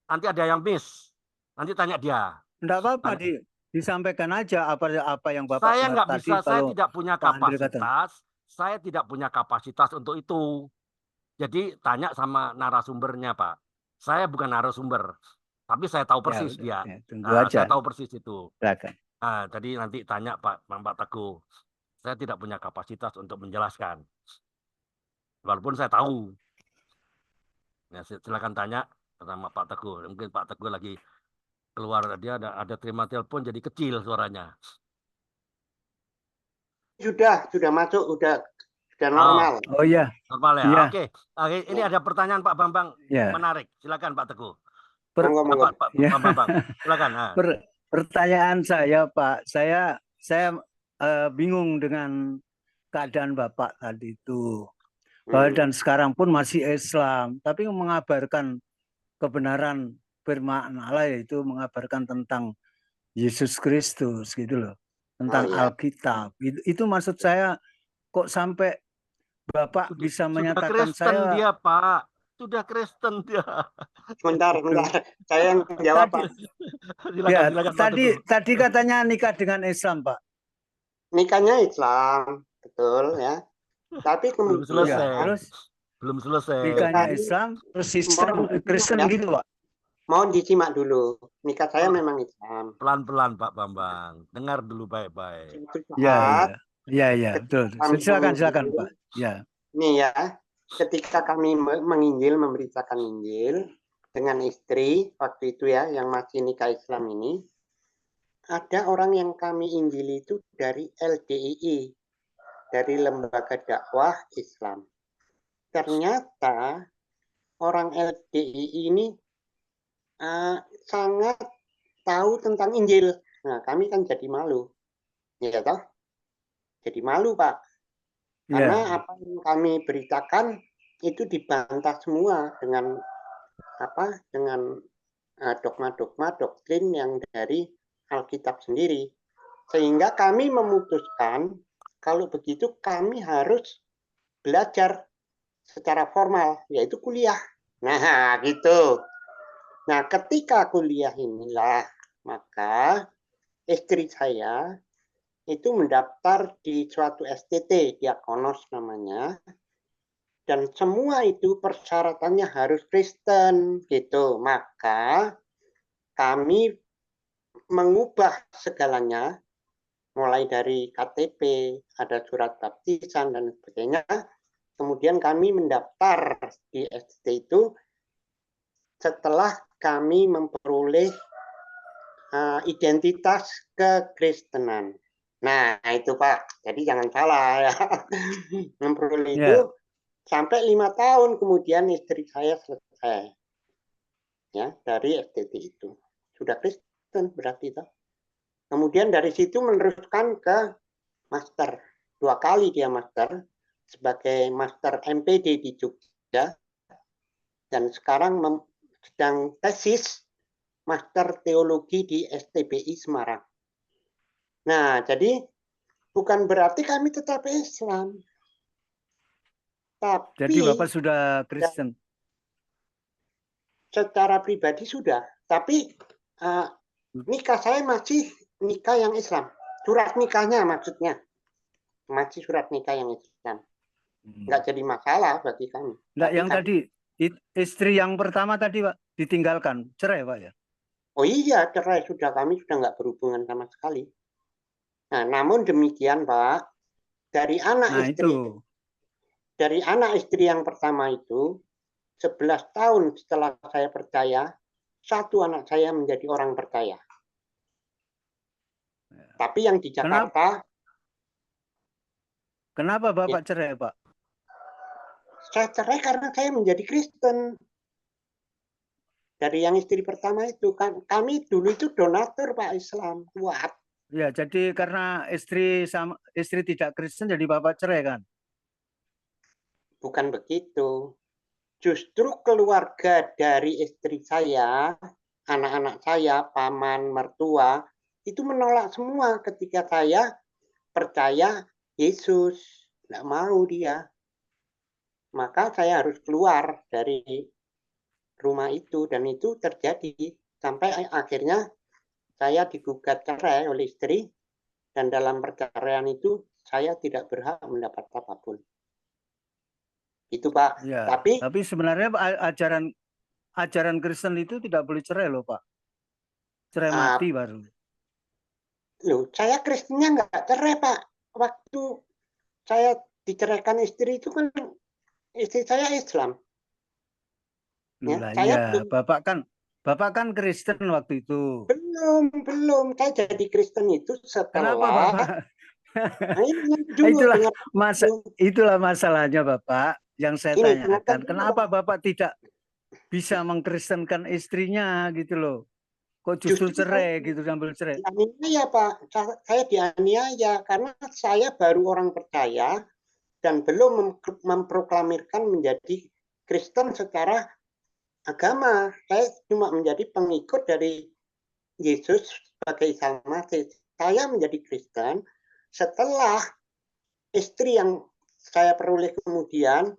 ada yang miss. Nanti tanya dia. Enggak apa-apa, disampaikan aja apa yang Bapak Saya dengar nggak tadi. bisa, saya Kalau tidak punya Pak Andre kata. kapasitas. Saya tidak punya kapasitas untuk itu. Jadi tanya sama narasumbernya, Pak. Saya bukan narasumber, tapi saya tahu persis dia. Ya, tunggu Nah, aja. saya tahu persis itu. Silakan. Nah, jadi nanti tanya Pak Teguh. Saya tidak punya kapasitas untuk menjelaskan. Walaupun saya tahu. Ya, silakan tanya sama Pak Teguh. Mungkin Pak Teguh lagi keluar, dia ada terima telepon jadi kecil suaranya. Sudah masuk, sudah Oh, normal. Oh iya, normal ya. iya, Oke. Oke, ini ada pertanyaan Pak Bambang ya. menarik. Silakan Pak Teguh. Monggo. Pak Ya. Bambang. Silakan. Nah. Pertanyaan saya, Pak, saya bingung dengan keadaan Bapak tadi itu. Dan sekarang pun masih Islam, tapi mengabarkan kebenaran firman Allah, yaitu mengabarkan tentang Yesus Kristus gitu loh, tentang Alkitab. Itu maksud saya, kok sampai Bapak bisa menyatakan Kristen saya dia, Pak. Sudah Kristen dia. Bentar. Saya yang jawab, Pak. Silakan, Tadi katanya nikah dengan Islam, Pak. Nikahnya Islam, betul ya. Tapi belum kemudian belum selesai. Nikahnya Islam, terus Kristen ya, gitu, Pak. Mohon disimak dulu. Nikah saya memang Islam. Pelan-pelan, Pak Bambang. Dengar dulu baik-baik. Iya, betul. Silakan, Pak. Ya. Nih ya, ketika kami menginjil, memberitakan Injil dengan istri waktu itu ya, yang masih nikah Islam ini, ada orang yang kami injili itu dari LDII, dari Lembaga Dakwah Islam. Ternyata orang LDII ini sangat tahu tentang Injil. Nah, kami kan jadi malu. Ya toh? Jadi malu, Pak. Karena apa yang kami beritakan itu dibantah semua dengan dogma-dogma doktrin yang dari Alkitab sendiri. Sehingga kami memutuskan kalau begitu kami harus belajar secara formal, yaitu kuliah. Nah, gitu. Nah, ketika kuliah inilah, maka istri saya itu mendaftar di suatu STT, Diakonos namanya, dan semua itu persyaratannya harus Kristen, gitu. Maka kami mengubah segalanya, mulai dari KTP, ada surat baptisan dan sebagainya. Kemudian kami mendaftar di STT itu setelah kami memperoleh identitas kekristenan. Nah, itu Pak. Jadi jangan salah ya. Memperoleh itu sampai 5 tahun kemudian istri saya selesai. Ya, dari STT itu. Sudah Kristen berarti itu. Kemudian dari situ meneruskan ke master. 2 kali dia master sebagai master MPD di Jogja. Dan sekarang sedang tesis master teologi di STBI Semarang. Nah, jadi bukan berarti kami tetap Islam. Tapi jadi Bapak sudah Kristen? Secara pribadi sudah. Tapi nikah saya masih nikah yang Islam. Surat nikahnya maksudnya. Masih surat nikah yang Islam. Nggak jadi masalah bagi kami. Nggak, yang tadi, istri yang pertama tadi, Pak, ditinggalkan. Cerai, Pak, ya? Oh iya, cerai. Kami sudah nggak berhubungan sama sekali. Nah, namun demikian, Pak, dari anak istri yang pertama itu, 11 tahun setelah saya percaya, 1 anak saya menjadi orang percaya. Tapi yang di Jakarta. Kenapa Bapak cerai, Pak? Saya cerai karena saya menjadi Kristen. Dari yang istri pertama itu kan, kami dulu itu donatur Pak Islam kuat. Ya, jadi karena istri tidak Kristen jadi Bapak cerai kan? Bukan begitu. Justru keluarga dari istri saya, anak-anak saya, paman, mertua, itu menolak semua ketika saya percaya Yesus. Nggak mau dia. Maka saya harus keluar dari rumah itu. Dan itu terjadi sampai akhirnya saya digugat cerai oleh istri. Dan dalam perceraian itu saya tidak berhak mendapat apapun. Itu Pak. Ya, tapi sebenarnya ajaran Kristen itu tidak boleh cerai loh Pak. Cerai mati baru. Loh, saya Kristennya nggak cerai Pak. waktu saya diceraikan istri itu kan istri saya Islam. Ya, Lah saya iya, Bapak kan Kristen waktu itu. belum. Saya jadi Kristen itu Kenapa setelah. Bapak? Nah, ini dulu dengar dulu. Itulah masalahnya Bapak yang saya Gini, dengarkan tanyakan. dulu, Kenapa Pak. Bapak tidak bisa mengkristenkan istrinya gitu loh? Kok justru Justru cerai gitu, sambil cerai? dianiaya, Pak. Saya dianiaya karena saya baru orang percaya dan belum memproklamirkan menjadi Kristen secara agama. Saya cuma menjadi pengikut dari Yesus sebagai Isa Masih. Saya menjadi Kristen setelah istri yang saya peroleh kemudian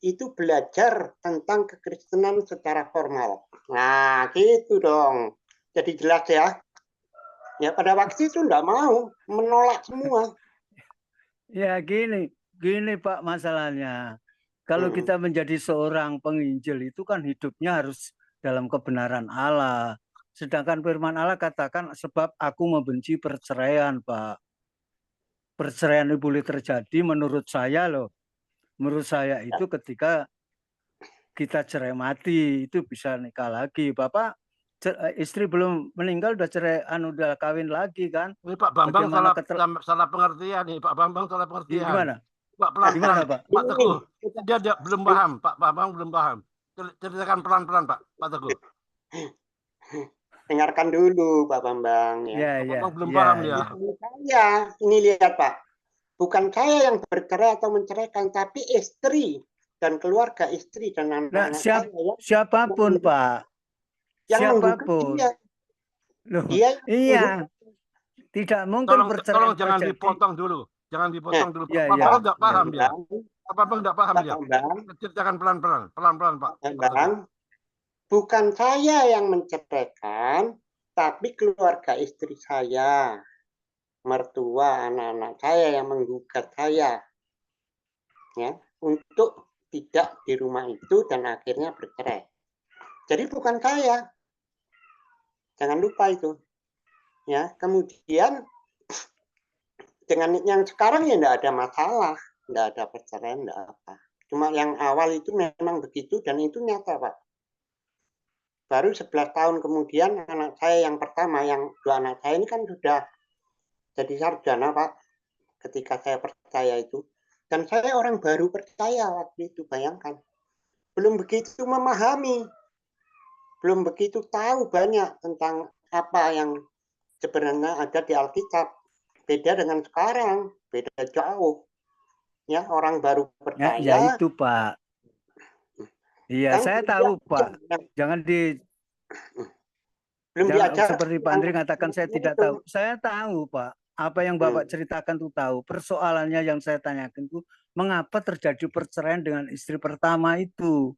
itu belajar tentang kekristenan secara formal. Nah, gitu dong. Jadi jelas ya. Ya pada waktu itu enggak mau, menolak semua. Ya gini Pak masalahnya. Kalau kita menjadi seorang penginjil itu kan hidupnya harus dalam kebenaran Allah. Sedangkan firman Allah katakan sebab aku membenci perceraian, Pak. Perceraian itu boleh terjadi menurut saya loh. Menurut saya itu ketika kita cerai mati itu bisa nikah lagi. Bapak istri belum meninggal udah cerai udah kawin lagi kan? Ini Pak Bambang Bagaimana salah pengertian nih, Pak Bambang salah pengertian. Gimana? Pak pelan-pelan, Gimana, Pak? Pak Teguh. Dia belum paham, Pak Bambang belum paham. Ceritakan pelan-pelan, Pak Teguh. Dengarkan dulu, Pak Bambang. Ya. Ya, Pak Bambang belum ya, paham ya. Saya, ini lihat Pak. Bukan saya yang bercerai atau menceraikan, tapi istri dan keluarga istri dan Nah, anak-anak saya. siapapun, Pak. Yang Siapapun. dia. Loh, Dia iya. Tidak mungkin perceraian Tolong jangan terjadi. dipotong dulu. Jangan dipotong dulu. Iya, Pak iya. Bambang enggak paham Pak dia. Pak Bambang enggak paham Pak dia. Bambang, Ceritakan pelan-pelan. Pelan-pelan, Pak. Bambang, bukan saya yang menceraikan, tapi keluarga istri saya, mertua, anak-anak saya yang menggugat saya, ya, untuk tidak di rumah itu dan akhirnya bercerai. Jadi bukan saya, jangan lupa itu, ya. Kemudian dengan yang sekarang ya tidak ada masalah, tidak ada perceraian, tidak apa. Cuma yang awal itu memang begitu dan itu nyata, Pak. Baru 11 tahun kemudian anak saya yang pertama, yang dua anak saya ini kan sudah jadi sarjana, Pak, ketika saya percaya itu. Dan saya orang baru percaya waktu itu, bayangkan. Belum begitu memahami, belum begitu tahu banyak tentang apa yang sebenarnya ada di Alkitab. Beda dengan sekarang, beda jauh. Ya, orang baru percaya. Ya itu, Pak. Iya, Kan saya tahu, Pak. Jangan belum diajar seperti Pak Andri katakan saya tidak tahu. Saya tahu, Pak. Apa yang Bapak ceritakan itu tahu. Persoalannya yang saya tanyakan itu mengapa terjadi perceraian dengan istri pertama itu?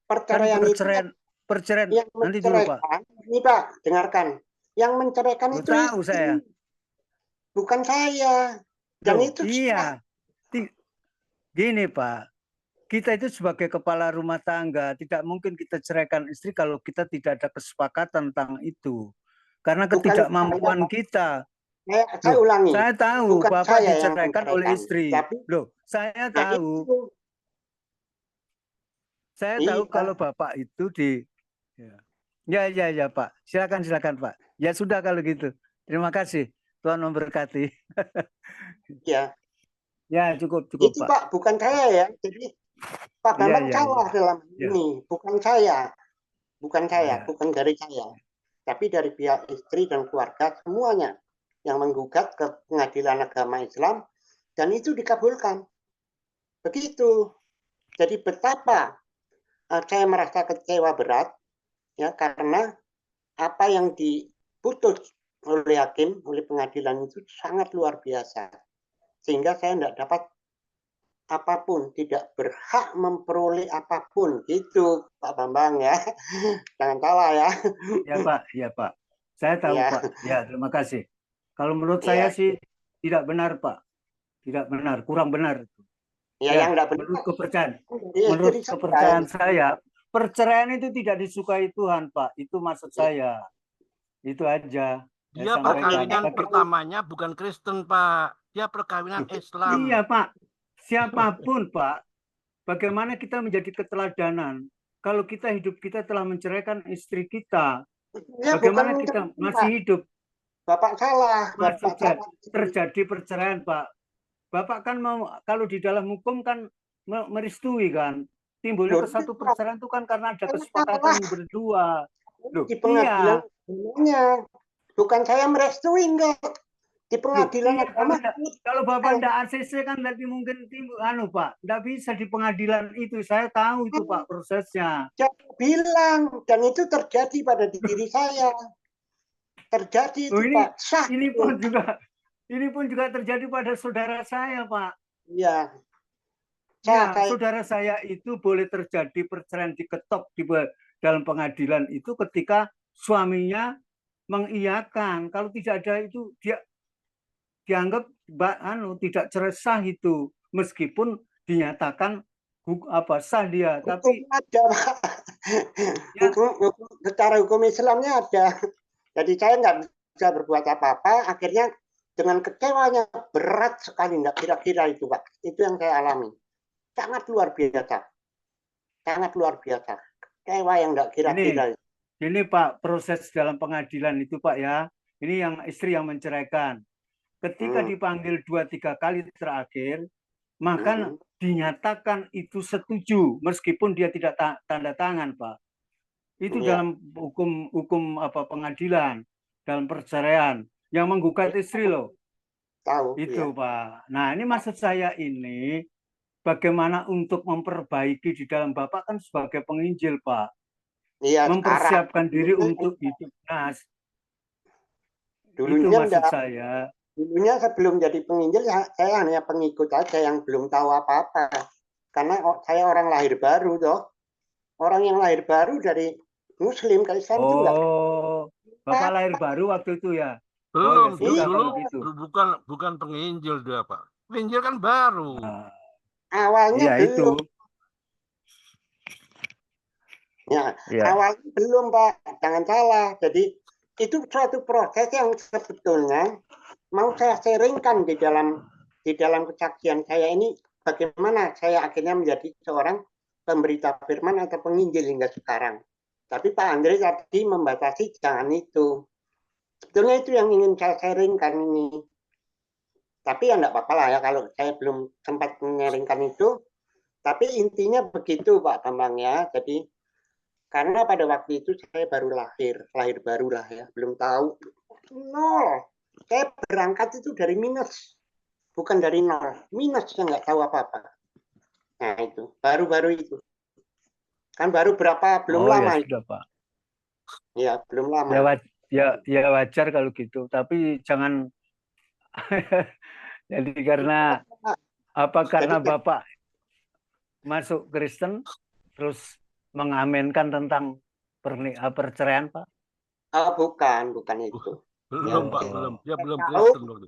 Perceraian perceraian yang nanti dulu, Pak. Ini Pak, dengarkan. Yang menceraikan itu tahu saya. Bukan saya. Dan itu iya. Gini, Pak. Kita itu sebagai kepala rumah tangga tidak mungkin kita ceraikan istri kalau kita tidak ada kesepakatan tentang itu. Karena ketidakmampuan kita. Saya ulangi. Saya tahu bukan Bapak saya diceraikan oleh istri. Tapi, saya tahu. Saya tahu kalau Bapak itu Ya, Pak. Silakan Pak. Ya sudah kalau gitu. Terima kasih. Tuhan memberkati. Ya. Ya, cukup itu, Pak. Pak, bukan saya ya. Jadi Pak Bambang salah dalam ini. Bukan saya. Bukan dari saya. Tapi dari pihak istri dan keluarga semuanya yang menggugat ke Pengadilan Agama Islam dan itu dikabulkan. Begitu. Jadi betapa saya merasa kecewa berat ya karena apa yang diputus oleh hakim, oleh pengadilan itu sangat luar biasa. Sehingga saya tidak dapat apapun, tidak berhak memperoleh apapun. Gitu, Pak Bambang ya. Jangan salah ya. Ya, Pak. Saya tahu, Pak. Ya, terima kasih. Kalau menurut saya sih tidak benar, Pak. Tidak benar, kurang benar. Yang tidak benar. Menurut kepercayaan saya, perceraian itu tidak disukai Tuhan, Pak. Itu maksud saya. Itu aja. Dia perkawinan pertamanya bukan Kristen, Pak. dia perkawinan Islam. Iya, Pak. Siapapun, Pak. Bagaimana kita menjadi keteladanan? Kalau hidup kita telah menceraikan istri kita, Ya, bagaimana bukan kita Pak. masih hidup? Bapak salah, Masih Bapak salah. terjadi perceraian, Pak. Bapak kan kalau di dalam hukum kan merestui kan. Timbulnya ke satu perceraian itu kan karena ada kesepakatan yang berdua. Loh, Di pengadilan iya. agamanya. Bukan saya merestui, enggak. Di pengadilan Iya, agama. kalau Bapak tidak ACC kan berarti mungkin Pak, tidak bisa di pengadilan itu. Saya tahu itu Pak prosesnya. Saya bilang, dan itu terjadi pada diri saya. Terjadi itu Pak. Sah. Ini pun juga terjadi pada saudara saya Pak. Iya. Ya, saudara saya itu boleh terjadi perceraian diketok di dalam pengadilan itu ketika suaminya mengiyakan. Kalau tidak ada itu dia dianggap tidak cerai sah itu, meskipun dinyatakan sah dia, tapi ada, ya. Secara hukum Islamnya ada. Jadi saya nggak bisa berbuat apa-apa. Akhirnya dengan kecewanya berat sekali, nggak kira-kira itu Pak. Itu yang saya alami. Sangat luar biasa. Sangat luar biasa. Kecewa yang nggak kira-kira. Ini Pak, proses dalam pengadilan itu Pak ya. Ini yang istri yang menceraikan. Ketika dipanggil 2-3 kali terakhir, maka dinyatakan itu setuju meskipun dia tidak tanda tangan, Pak. Itu dalam hukum pengadilan, dalam perceraian yang menggugat istri loh. Tahu. Itu, Pak. Nah, ini maksud saya ini bagaimana untuk memperbaiki di dalam Bapak kan sebagai penginjil, Pak. Iya, mempersiapkan diri untuk hidup. Nah, itu maksud saya. Dulunya sebelum jadi penginjil, saya hanya pengikut aja yang belum tahu apa-apa. Karena saya orang lahir baru, toh. Orang yang lahir baru dari Muslim, kayak Islam itu enggak. Bapak lahir baru waktu itu ya? Belum, dulu bukan penginjil dia, Pak. Penginjil kan baru. Awalnya belum. Awalnya belum, Pak. Jangan salah. Jadi, itu suatu proses yang sebetulnya mau saya sharingkan di dalam kesaksian saya ini, bagaimana saya akhirnya menjadi seorang pemberita firman atau penginjil hingga sekarang. Tapi Pak Andre tadi membatasi jangan itu. Sebetulnya itu yang ingin saya sharingkan ini. Tapi ya enggak apa-apa lah ya kalau saya belum sempat menyaringkan itu. Tapi intinya begitu Pak Bambang ya. Jadi karena pada waktu itu saya baru lahir baru lah ya, belum tahu. Nol. Saya berangkat itu dari minus, bukan dari nol. Minus, saya nggak tahu apa-apa. Nah itu, baru-baru itu. Kan baru berapa, belum lama. Ya, sudah, Pak. Ya, belum lama. Ya wajar kalau gitu, tapi jangan jadi karena Bapak masuk Kristen terus mengamenkan tentang perceraian, Pak? Bukan itu. Belum, Pak, belum. Dia belum Kristen dulu.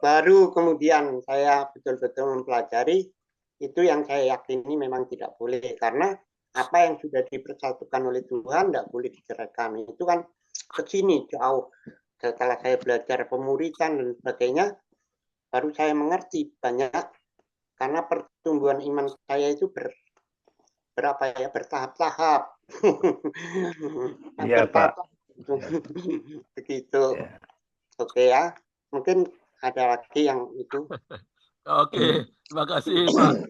Baru kemudian saya betul-betul mempelajari itu yang saya yakini memang tidak boleh, karena apa yang sudah dipersatukan oleh Tuhan tidak boleh diceraikan. Itu kan ke sini jauh. Setelah saya belajar pemuritan dan sebagainya, baru saya mengerti banyak, karena pertumbuhan iman saya itu bertahap-tahap. Iya, Pak. Begitu. Oke ya. Mungkin ada lagi yang itu. Oke, terima kasih Pak.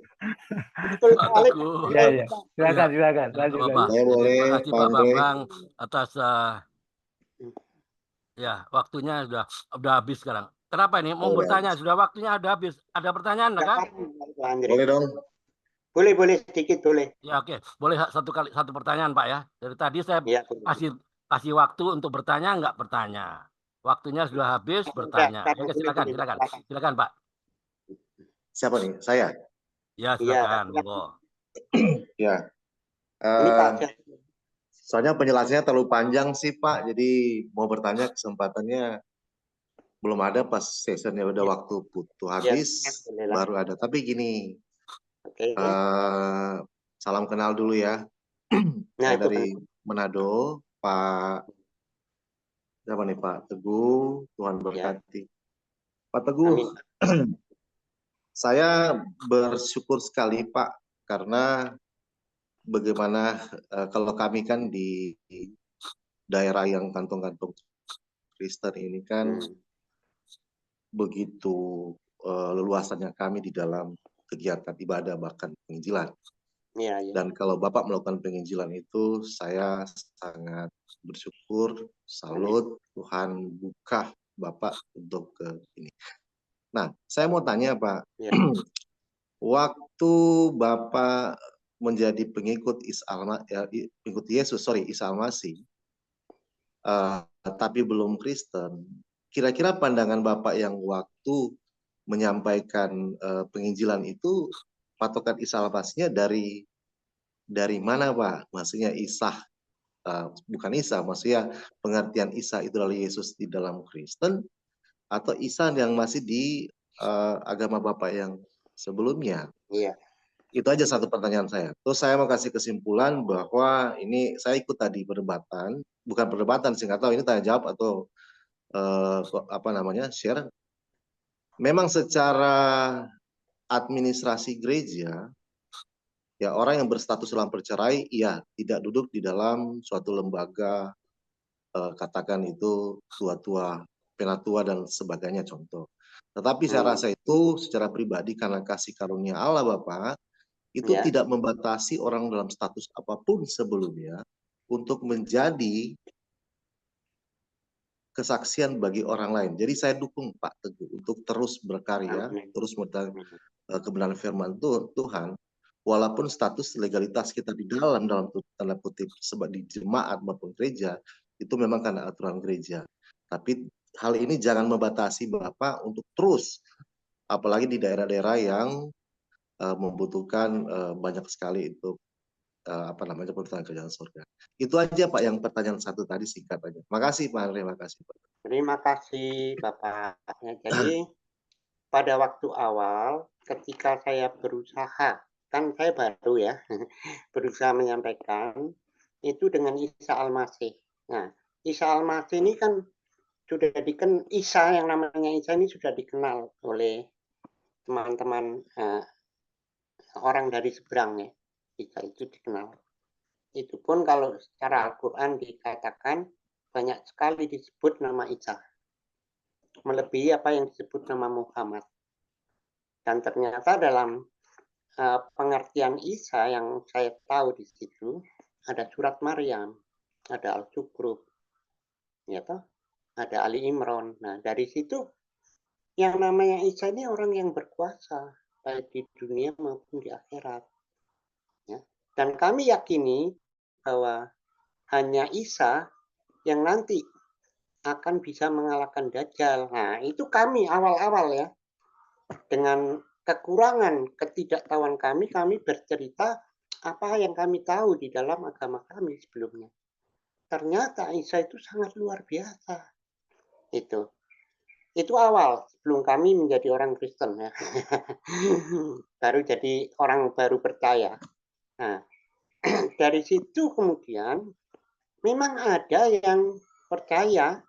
Pak Teguh. Ya. Silakan. Lanjut. Terima kasih Pak Bambang atas ya waktunya sudah habis sekarang. Kenapa ini? Mau bertanya, sudah waktunya ada habis. Ada pertanyaan kan? Boleh dong. Boleh sedikit boleh. Ya oke, boleh satu pertanyaan Pak ya. Dari tadi saya kasih waktu untuk bertanya, nggak bertanya. Waktunya sudah habis, bertanya. Oke, silakan Pak. Siapa nih? Saya? Ya, silakan. Ya. Soalnya penjelasannya terlalu panjang sih Pak, jadi mau bertanya kesempatannya belum ada, pas sessionnya udah waktu butuh habis baru ada. Tapi gini, salam kenal dulu ya. Saya dari Manado, Pak siapa nih Pak Teguh, Tuhan berkati. Pak Teguh, Amin. saya bersyukur sekali Pak, karena bagaimana kalau kami kan di daerah yang kantong-kantong Kristen ini kan begitu leluasannya kami di dalam kegiatan ibadah bahkan penginjilan. Iya, iya. Dan kalau Bapak melakukan penginjilan itu, saya sangat bersyukur, salut, Tuhan buka Bapak untuk ke ini. Nah, saya mau tanya Pak, Iya. waktu Bapak menjadi pengikut pengikut Yesus, Isa Al-Masih, tapi belum Kristen, kira-kira pandangan Bapak yang waktu menyampaikan penginjilan itu, patokan Isa Al-Masihnya dari mana Pak? Maksudnya Isa, bukan Isa, maksudnya pengertian Isa itu adalah Yesus di dalam Kristen, atau Isa yang masih di agama Bapak yang sebelumnya? Iya. Itu aja satu pertanyaan saya. Terus saya mau kasih kesimpulan bahwa ini saya ikut tadi perdebatan, bukan perdebatan sih, nggak tahu ini tanya jawab atau share. Memang secara administrasi gereja, ya orang yang berstatus dalam perceraian, iya tidak duduk di dalam suatu lembaga, katakan itu tua-tua, penatua dan sebagainya contoh. Tetapi saya rasa itu secara pribadi karena kasih karunia Allah Bapak, itu tidak membatasi orang dalam status apapun sebelumnya untuk menjadi kesaksian bagi orang lain. Jadi saya dukung Pak Teguh untuk terus berkarya, terus kebenaran firman Tuhan, walaupun status legalitas kita di dalam tanda kutip sebab di jemaat maupun gereja itu memang karena aturan gereja. Tapi hal ini jangan membatasi Bapak untuk terus, apalagi di daerah-daerah yang membutuhkan banyak sekali itu perusahaan kerjaan surga. Itu aja Pak yang pertanyaan satu tadi singkat aja. Makasih Pak Andre, makasih Pak. Terima kasih Bapak. Jadi pada waktu awal ketika saya berusaha, kan saya baru ya, berusaha menyampaikan itu dengan Isa Al-Masih. Nah, Isa Al-Masih ini kan sudah dikenal, Isa yang namanya Isa ini sudah dikenal oleh teman-teman orang dari seberang ya. Isa itu dikenal. Itu pun kalau secara Al-Quran dikatakan banyak sekali disebut nama Isa. Melebihi apa yang disebut nama Muhammad. Dan ternyata dalam pengertian Isa yang saya tahu di situ, ada surat Maryam, ada Al-Zukhruf, ya toh? Ada Ali Imran. Nah, dari situ yang namanya Isa ini orang yang berkuasa, baik di dunia maupun di akhirat. Ya. Dan kami yakini bahwa hanya Isa yang nanti akan bisa mengalahkan Dajjal. Nah, itu kami awal-awal ya. Dengan kekurangan ketidaktahuan kami bercerita apa yang kami tahu di dalam agama kami sebelumnya. Ternyata Isa itu sangat luar biasa. Itu awal sebelum kami menjadi orang Kristen ya. Baru jadi orang baru percaya. Nah, dari situ kemudian memang ada yang percaya,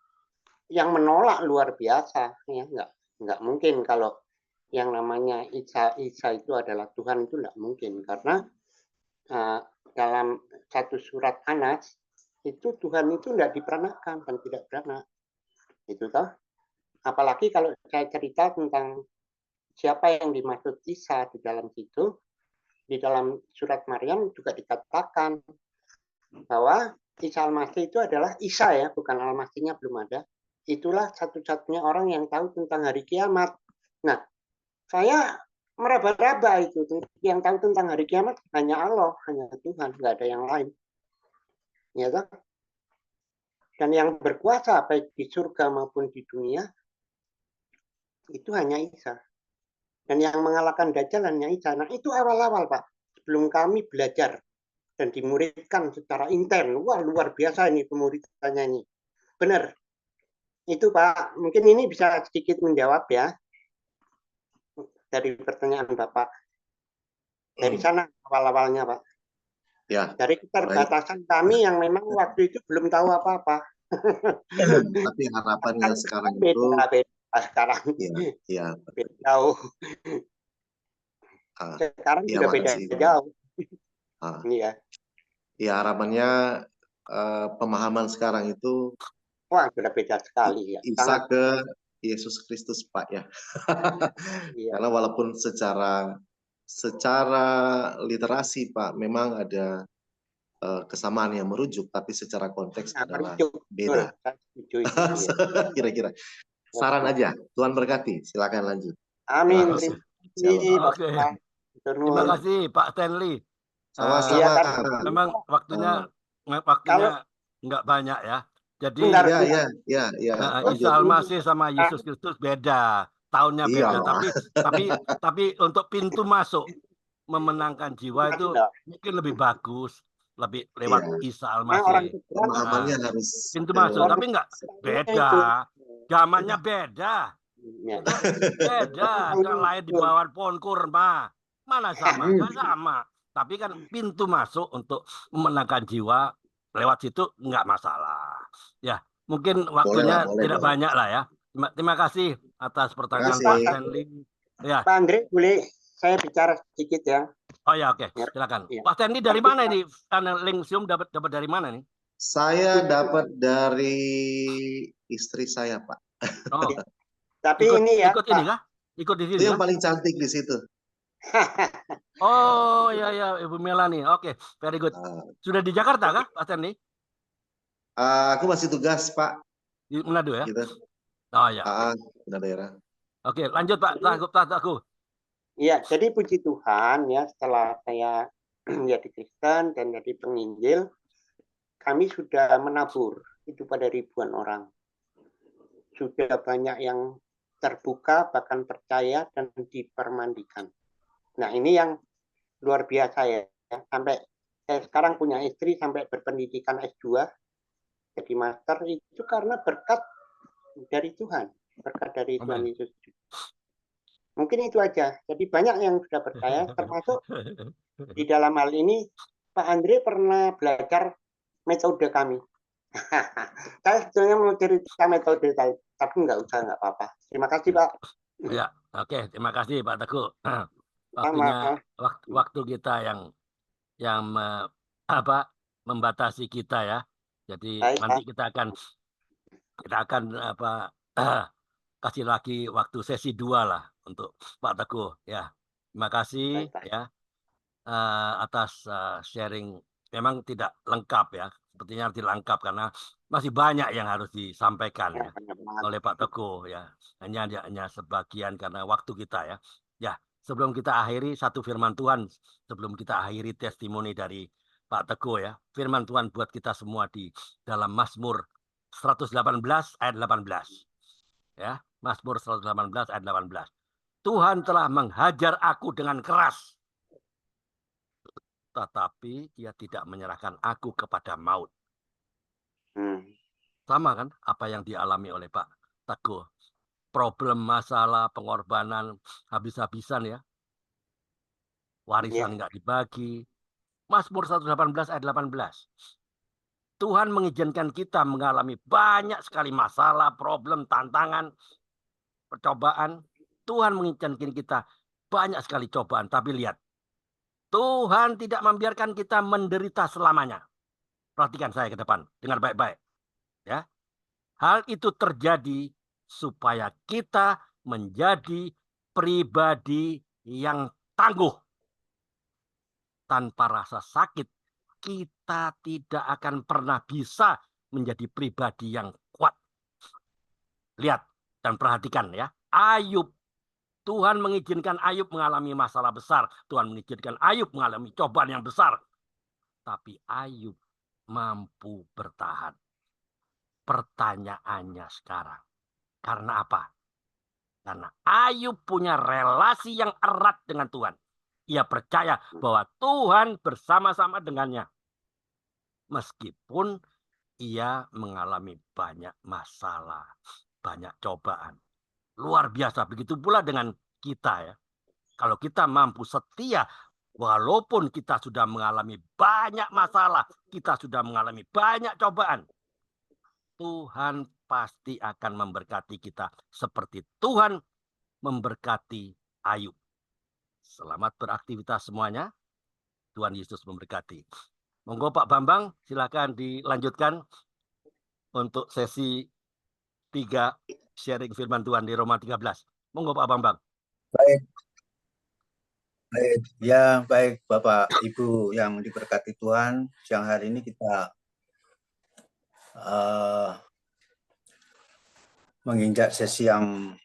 yang menolak luar biasa ya, nggak mungkin kalau yang namanya Isa itu adalah Tuhan, itu nggak mungkin, karena dalam satu surat Anas itu Tuhan itu nggak diperanakan dan tidak beranak, itu toh. Apalagi kalau saya cerita tentang siapa yang dimaksud Isa di dalam situ, di dalam surat Maryam juga dikatakan bahwa Isa Al-Masih itu adalah Isa ya, bukan Al-Masihnya belum ada. Itulah satu-satunya orang yang tahu tentang hari kiamat. Nah, saya meraba-raba itu. Yang tahu tentang hari kiamat hanya Allah, hanya Tuhan, nggak ada yang lain. Ya kan? Dan yang berkuasa baik di surga maupun di dunia itu hanya Isa. Dan yang mengalahkan Dajjal hanya Isa. Nah, itu awal-awal, Pak. Sebelum kami belajar dan dimuridkan secara intern. Wah, luar biasa ini pemuridannya ini. Benar. Itu, Pak. Mungkin ini bisa sedikit menjawab ya. Dari pertanyaan Bapak. Dari sana awal-awalnya, Pak. Ya. Dari keterbatasan kami yang memang waktu itu belum tahu apa-apa. Tapi harapannya sekarang itu Sekarang Iya. beda jauh. Sekarang Iya, sudah beda makasih. jauh. Ah. Iya. Ya, harapannya pemahaman sekarang itu Wah, sudah beda sekali ya. Isa Sangat. ke Yesus Kristus, Pak, ya. Iya. Karena walaupun secara literasi, Pak, memang ada kesamaan yang merujuk, tapi secara konteks adalah beda. Kira-kira. Saran aja. Tuhan berkati. Silakan lanjut. Amin. Shalom. Oke. Terima kasih Pak Stanley. Sama-sama. Memang waktunya nggak banyak ya. Jadi ya. Isa Al-Masih sama Yesus Kristus beda, tahunnya beda. Tapi untuk pintu masuk memenangkan jiwa itu mungkin lebih bagus, lebih lewat Isa Al-Masih. Pemahamannya harus pintu masuk, tapi nggak beda. Zamannya beda. Beda. Kan lahir di bawah pohon kurma. Mana sama? Nggak sama. Tapi kan pintu masuk untuk memenangkan jiwa lewat situ nggak masalah. Ya, mungkin waktunya tidak banyak lah ya. Terima kasih atas pertanyaan Pak Stanley. Ya. Pak Andre, boleh saya bicara sedikit ya? Oh ya, oke. Silakan. Pak Stanley dari mana ini? Link Zoom dapat dari mana nih? Saya dapat dari istri saya, Pak. Oh. Tapi ini ya, ikut ini kah? Ikut di sini. Itu yang paling cantik di situ. Oh ya, Ibu Melani. Oke, very good. Sudah di Jakarta kah, Pak Stanley? Aku masih tugas, Pak. Di Manado ya? Gitu. Oh ya. Benar daerah. Oke, lanjut Pak. Aku. Iya, jadi puji Tuhan ya, setelah saya menjadi Kristen dan jadi penginjil, kami sudah menabur itu pada ribuan orang. Sudah banyak yang terbuka, bahkan percaya dan dipermandikan. Nah, ini yang luar biasa ya. Sampai saya sekarang punya istri sampai berpendidikan S2, jadi master, itu karena berkat dari Tuhan, berkat dari Tuhan Yesus. Mungkin itu aja. Jadi banyak yang sudah percaya, termasuk di dalam hal ini Pak Andre pernah belajar metode kami. Saya sebetulnya mau cerita metode saya, tapi nggak apa-apa. Terima kasih Pak. Ya, oke. Terima kasih Pak Teguh. Waktu kita yang membatasi kita ya. Jadi nanti kita akan kasih lagi waktu sesi 2 lah untuk Pak Teguh ya. Terima kasih ya atas sharing. Memang tidak lengkap ya. Sepertinya tidak lengkap karena masih banyak yang harus disampaikan ya oleh Pak Teguh ya. Hanya sebagian karena waktu kita ya. Ya, sebelum kita akhiri satu firman Tuhan, sebelum kita akhiri testimoni dari Pak Teguh ya. Firman Tuhan buat kita semua di dalam Mazmur 118 ayat 18. Ya, Mazmur 118 ayat 18. Tuhan telah menghajar aku dengan keras, tetapi Dia tidak menyerahkan aku kepada maut. Sama kan apa yang dialami oleh Pak Teguh. Problem, masalah, pengorbanan, habis-habisan ya. Warisan nggak dibagi. Mazmur 118 ayat 18. Tuhan mengizinkan kita mengalami banyak sekali masalah, problem, tantangan, percobaan. Tuhan mengizinkan kita banyak sekali cobaan. Tapi lihat, Tuhan tidak membiarkan kita menderita selamanya. Perhatikan saya ke depan, dengar baik-baik. Ya, hal itu terjadi supaya kita menjadi pribadi yang tangguh. Tanpa rasa sakit, kita tidak akan pernah bisa menjadi pribadi yang kuat. Lihat dan perhatikan ya. Ayub. Tuhan mengizinkan Ayub mengalami masalah besar. Tuhan mengizinkan Ayub mengalami cobaan yang besar. Tapi Ayub mampu bertahan. Pertanyaannya sekarang. Karena apa? Karena Ayub punya relasi yang erat dengan Tuhan. Ia percaya bahwa Tuhan bersama-sama dengannya. Meskipun ia mengalami banyak masalah, banyak cobaan. Luar biasa. Begitu pula dengan kita ya. Kalau kita mampu setia, walaupun kita sudah mengalami banyak masalah, kita sudah mengalami banyak cobaan, Tuhan pasti akan memberkati kita seperti Tuhan memberkati Ayub. Selamat beraktivitas semuanya. Tuhan Yesus memberkati. Monggo Pak Bambang, silakan dilanjutkan untuk sesi 3 sharing firman Tuhan di Roma 13. Monggo Pak Bambang. Baik. Baik, ya baik Bapak Ibu yang diberkati Tuhan, siang hari ini kita menginjak sesi yang